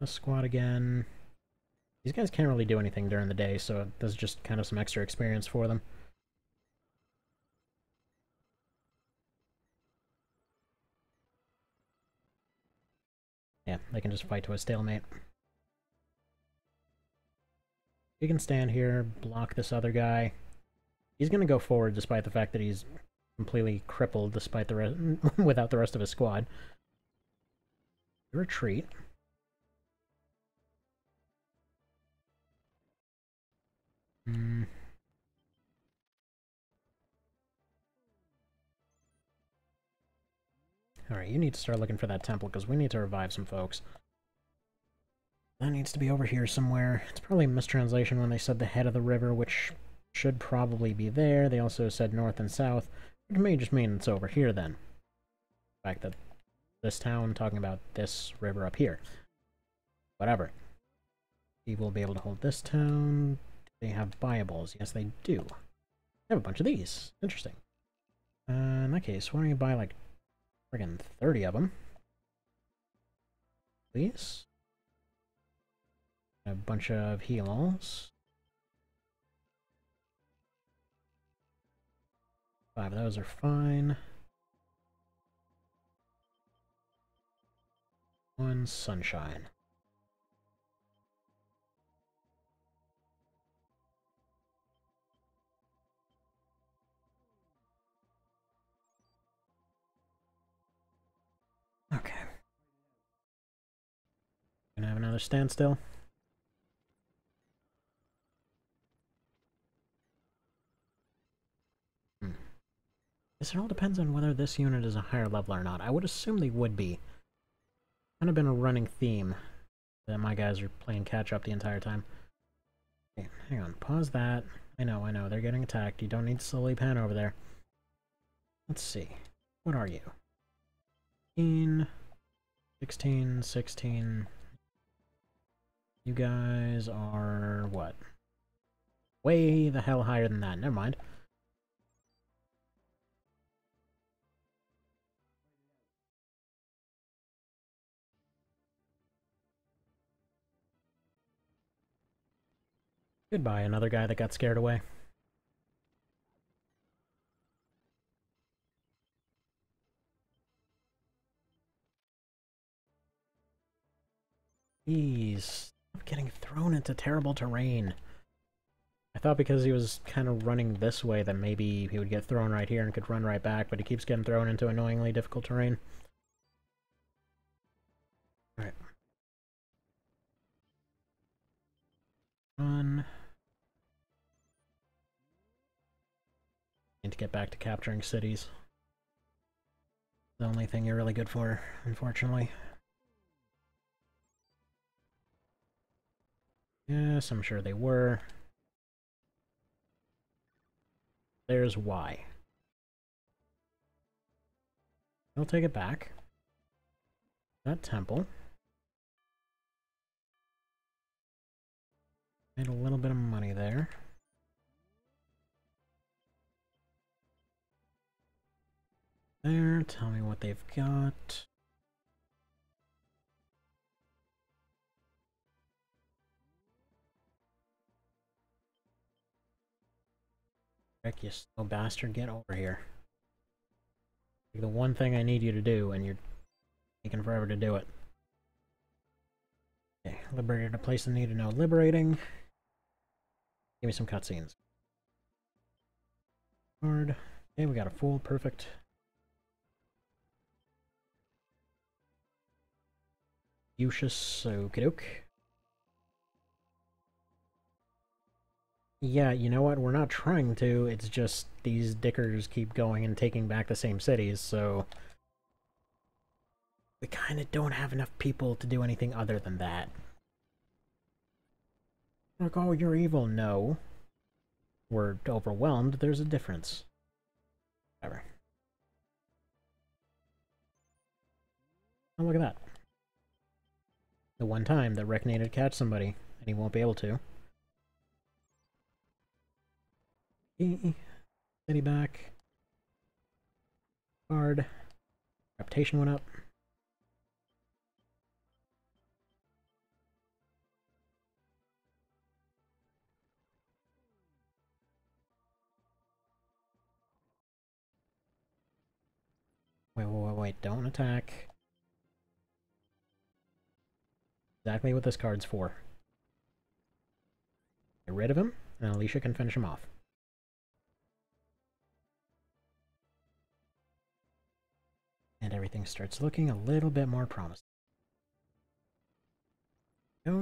Speaker 1: The squad again. These guys can't really do anything during the day, so this is just kind of some extra experience for them. Yeah, they can just fight to a stalemate. You can stand here, block this other guy. He's gonna go forward despite the fact that he's completely crippled despite the without the rest of his squad. Retreat. Alright, you need to start looking for that temple, because we need to revive some folks. That needs to be over here somewhere. It's probably a mistranslation when they said the head of the river, which should probably be there. They also said north and south, which may just mean it's over here then. The fact that this town, talking about this river up here. Whatever. We will be able to hold this town. Do they have Bibles? Yes, they do. I have a bunch of these. Interesting. In that case, why don't you buy like friggin' 30 of them? Please. A bunch of heal-alls. 5 of those are fine. 1 sunshine. Okay. Gonna have another standstill. Guess it all depends on whether this unit is a higher level or not. I would assume they would be. Kind of been a running theme that my guys are playing catch up the entire time. Okay, hang on, pause that. I know, they're getting attacked. You don't need to slowly pan over there. Let's see. What are you? 16, 16, 16. You guys are what? Way the hell higher than that. Never mind. Goodbye, another guy that got scared away. He's getting thrown into terrible terrain. I thought because he was kind of running this way that maybe he would get thrown right here and could run right back, but he keeps getting thrown into annoyingly difficult terrain. Alright. Run. Need to get back to capturing cities. The only thing you're really good for, unfortunately. Yes, I'm sure they were. There's why. I'll take it back. That temple. Made a little bit of money there. There, tell me what they've got. Rick, you slow bastard, get over here. Like the one thing I need you to do, and you're taking forever to do it. Okay, liberated a place I need to know liberating. Give me some cutscenes. Hard. Okay, we got a full, perfect. Lucius, okie doke. Yeah, you know what? We're not trying to, it's just these dickers keep going and taking back the same cities, so... we kind of don't have enough people to do anything other than that. Like, oh, you're evil. No. We're overwhelmed. There's a difference. Whatever. Oh, look at that. The one time that Rick needed to catch somebody, and he won't be able to. City back. Card. Reputation went up. Wait, don't attack. Exactly what this card's for. Get rid of him, and Alicia can finish him off. And everything starts looking a little bit more promising.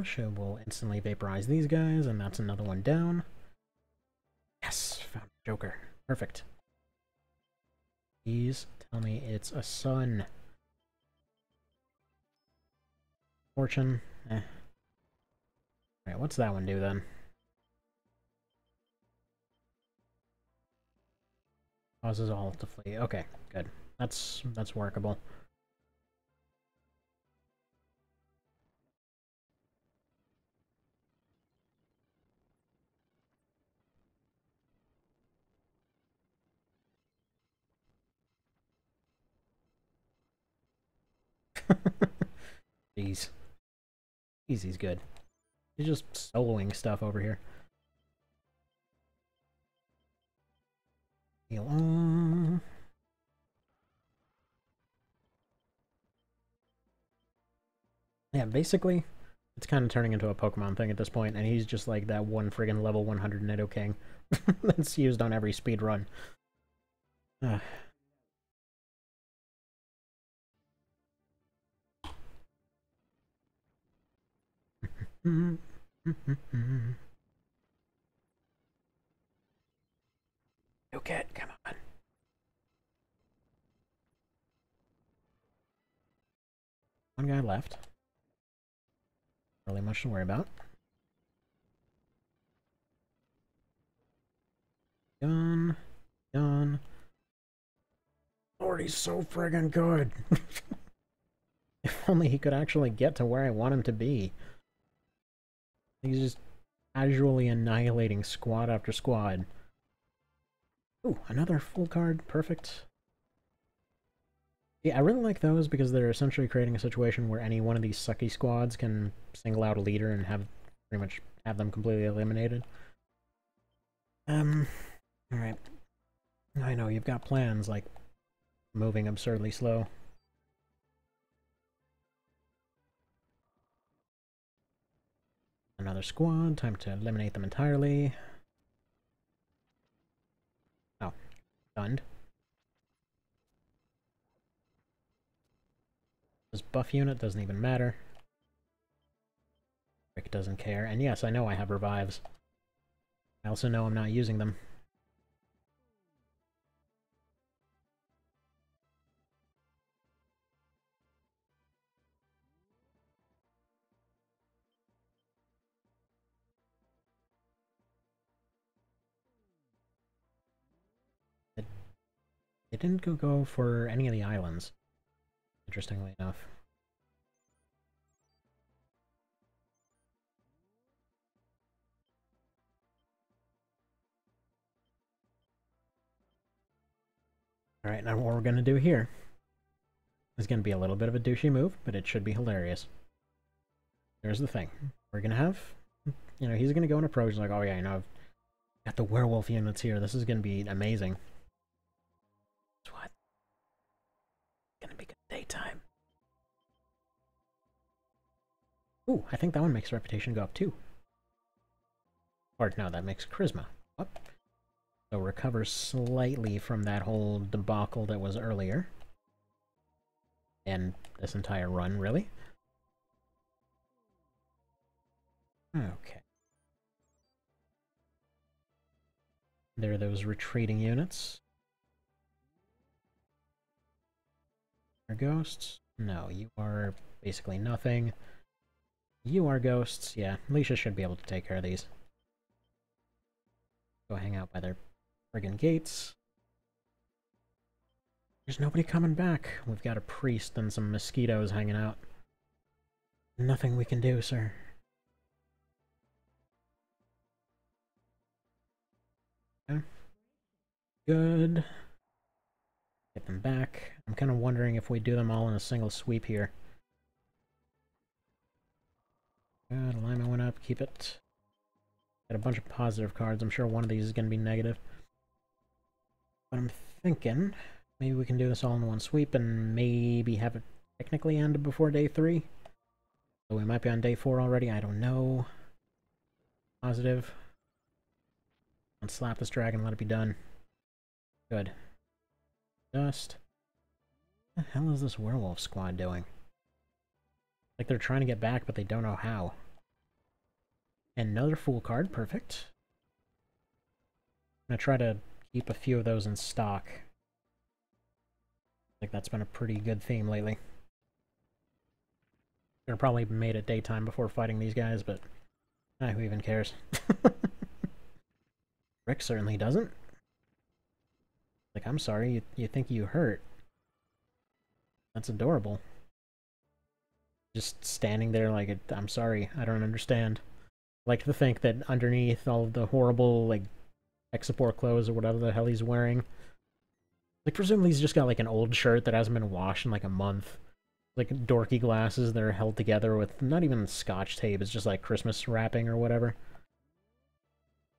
Speaker 1: She will instantly vaporize these guys, and that's another one down. Yes, found Joker. Perfect. Please tell me it's a sun. Fortune. Alright, what's that one do then? Causes all to flee. Okay, good. That's workable. Jeez. Jeez, he's good. He's just soloing stuff over here. Heal on. Yeah, basically, it's kind of turning into a Pokemon thing at this point, and he's just like that one friggin' level 100 Nidoking that's used on every speed run. Okay, come on. One guy left. Really much to worry about. Gun. Gun. Lord, he's so friggin' good. If only he could actually get to where I want him to be. He's just casually annihilating squad after squad. Ooh, another full card. Perfect. Yeah, I really like those because they're essentially creating a situation where any one of these sucky squads can single out a leader and have pretty much have them completely eliminated. Alright. I know, you've got plans like moving absurdly slow. Another squad, time to eliminate them entirely. Oh, stunned. This buff unit doesn't even matter. Rick doesn't care, and yes, I know I have revives. I also know I'm not using them. It didn't go for any of the islands, interestingly enough. Alright, now what we're gonna do here is gonna be a little bit of a douchey move, but it should be hilarious. Here's the thing. We're gonna have, you know, he's gonna go and approach like, oh yeah, you know, I've got the werewolf units here. This is gonna be amazing. What? It's gonna be good daytime. Ooh, I think that one makes reputation go up too. Or no, that makes charisma up. So recovers slightly from that whole debacle that was earlier. And this entire run, really. Okay. There are those retreating units. Are ghosts? No, you are basically nothing. You are ghosts. Yeah, Leisha should be able to take care of these. Go hang out by their friggin' gates. There's nobody coming back. We've got a priest and some mosquitoes hanging out. Nothing we can do, sir. Okay. Good. Get them back. I'm kind of wondering if we do them all in a single sweep here. Good, alignment went up. Keep it. Got a bunch of positive cards. I'm sure one of these is going to be negative. But I'm thinking maybe we can do this all in one sweep and maybe have it technically end before day 3. So we might be on day 4 already. I don't know. Positive. Let's slap this dragon. Let it be done. Good. Dust. What the hell is this werewolf squad doing? Like they're trying to get back, but they don't know how. Another fool card. Perfect. I'm gonna try to keep a few of those in stock. I think that's been a pretty good theme lately. Gonna probably made it daytime before fighting these guys, but who even cares? Rick certainly doesn't. Like, I'm sorry, you think you hurt. That's adorable. Just standing there like, I'm sorry, I don't understand. I like to think that underneath all of the horrible, like, tech support clothes or whatever the hell he's wearing, like, presumably he's just got, like, an old shirt that hasn't been washed in, like, a month. Like dorky glasses that are held together with not even scotch tape, it's just like Christmas wrapping or whatever.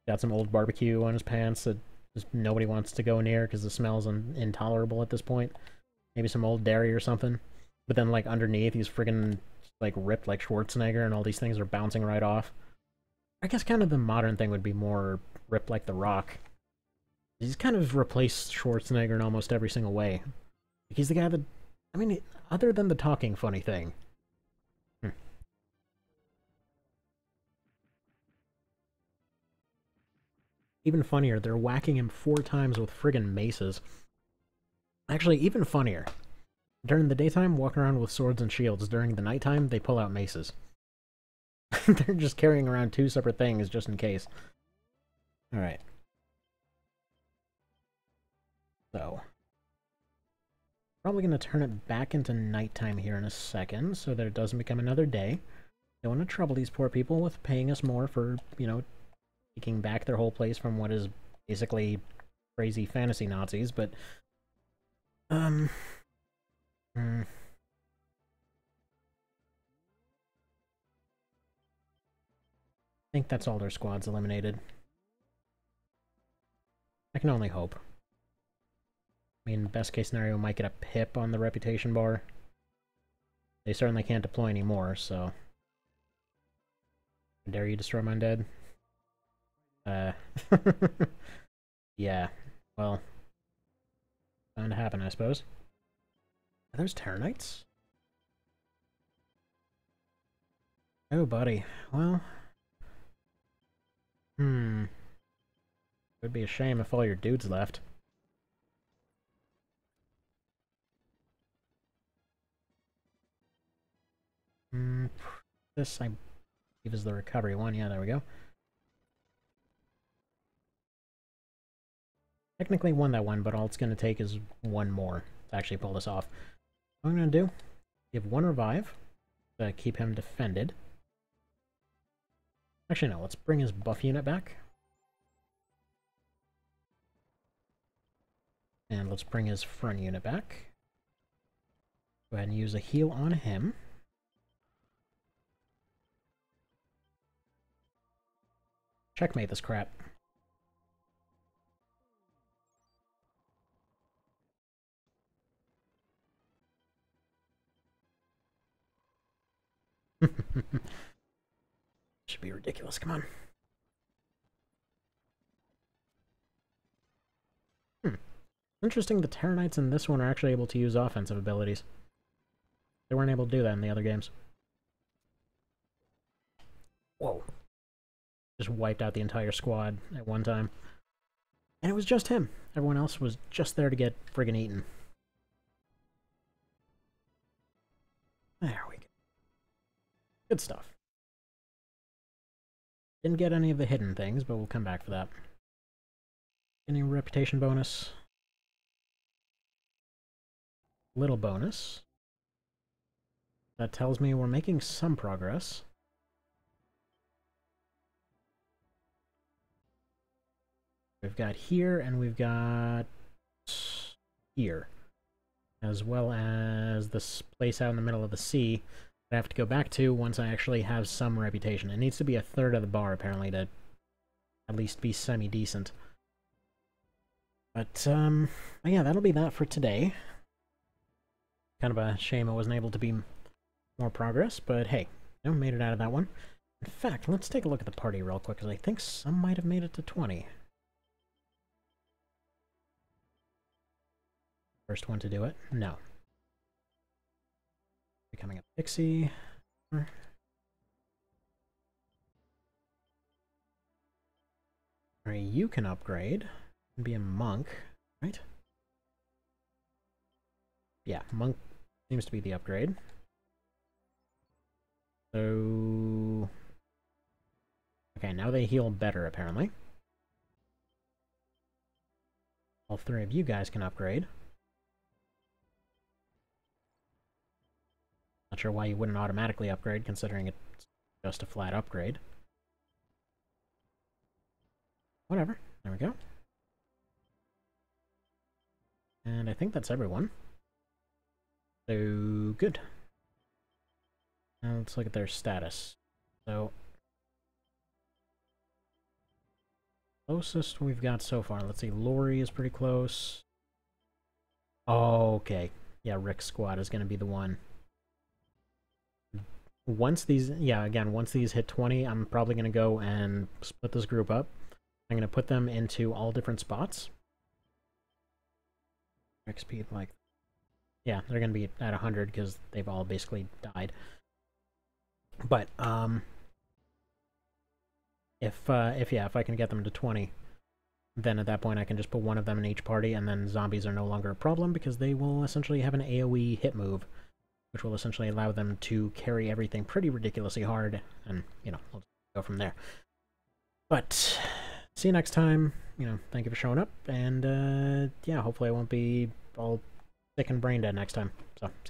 Speaker 1: Got some old barbecue on his pants that just nobody wants to go near because the smell's intolerable at this point. Maybe some old dairy or something. But then, like, underneath, he's friggin', like, ripped like Schwarzenegger, and all these things are bouncing right off. I guess kind of the modern thing would be more ripped like The Rock. He's kind of replaced Schwarzenegger in almost every single way. He's the guy that, I mean, other than the talking funny thing. Even funnier, they're whacking him 4 times with friggin' maces. Actually, even funnier. During the daytime, walking around with swords and shields. During the nighttime, they pull out maces. They're just carrying around 2 separate things just in case. Alright. So. Probably going to turn it back into nighttime here in a second so that it doesn't become another day. Don't want to trouble these poor people with paying us more for, you know, taking back their whole place from what is basically crazy fantasy Nazis, but... I think that's all their squads eliminated. I can only hope. I mean, best case scenario, might get a pip on the reputation bar. They certainly can't deploy anymore, so... Dare you destroy my undead? Yeah, well... bound to happen, I suppose. Are those Terranites? Oh, buddy. Well... Would be a shame if all your dudes left. This, I believe, is the recovery one. Yeah, there we go. Technically won that one, but all it's going to take is one more to actually pull this off. What I'm going to do, give 1 revive to keep him defended. Actually, no, let's bring his buff unit back. And let's bring his front unit back. Go ahead and use a heal on him. Checkmate this crap. Should be ridiculous, come on. Interesting, the Terranites in this one are actually able to use offensive abilities. They weren't able to do that in the other games. Whoa. Just wiped out the entire squad at one time. And it was just him. Everyone else was just there to get friggin' eaten. There we go. Good stuff. Didn't get any of the hidden things, but we'll come back for that. Any reputation bonus? Little bonus. That tells me we're making some progress. We've got here, and we've got here. As well as this place out in the middle of the sea that I have to go back to once I actually have some reputation. It needs to be a third of the bar, apparently, to at least be semi-decent. But yeah, that'll be that for today. Kind of a shame I wasn't able to be more progress, but hey, you know, made it out of that one. In fact, let's take a look at the party real quick, because I think some might have made it to 20. First one to do it? No. Becoming a pixie. Alright, you can upgrade and be a monk, right? Yeah, monk seems to be the upgrade. So... okay, now they heal better, apparently. All 3 of you guys can upgrade. Not sure why you wouldn't automatically upgrade, considering it's just a flat upgrade. Whatever. There we go. And I think that's everyone. So, good. let's look at their status. So, closest we've got so far. Let's see, Lori is pretty close. Oh, okay. Yeah, Rick's squad is going to be the one. Once these, yeah, again, once these hit 20, I'm probably going to go and split this group up. I'm going to put them into all different spots. XP, like, yeah, they're going to be at 100 because they've all basically died. But, if I can get them to 20, then at that point I can just put one of them in each party, and then zombies are no longer a problem because they will essentially have an AoE hit move, which will essentially allow them to carry everything pretty ridiculously hard, and, you know, we'll go from there. But, see you next time. You know, thank you for showing up, and, yeah, hopefully I won't be all sick and brain dead next time. So,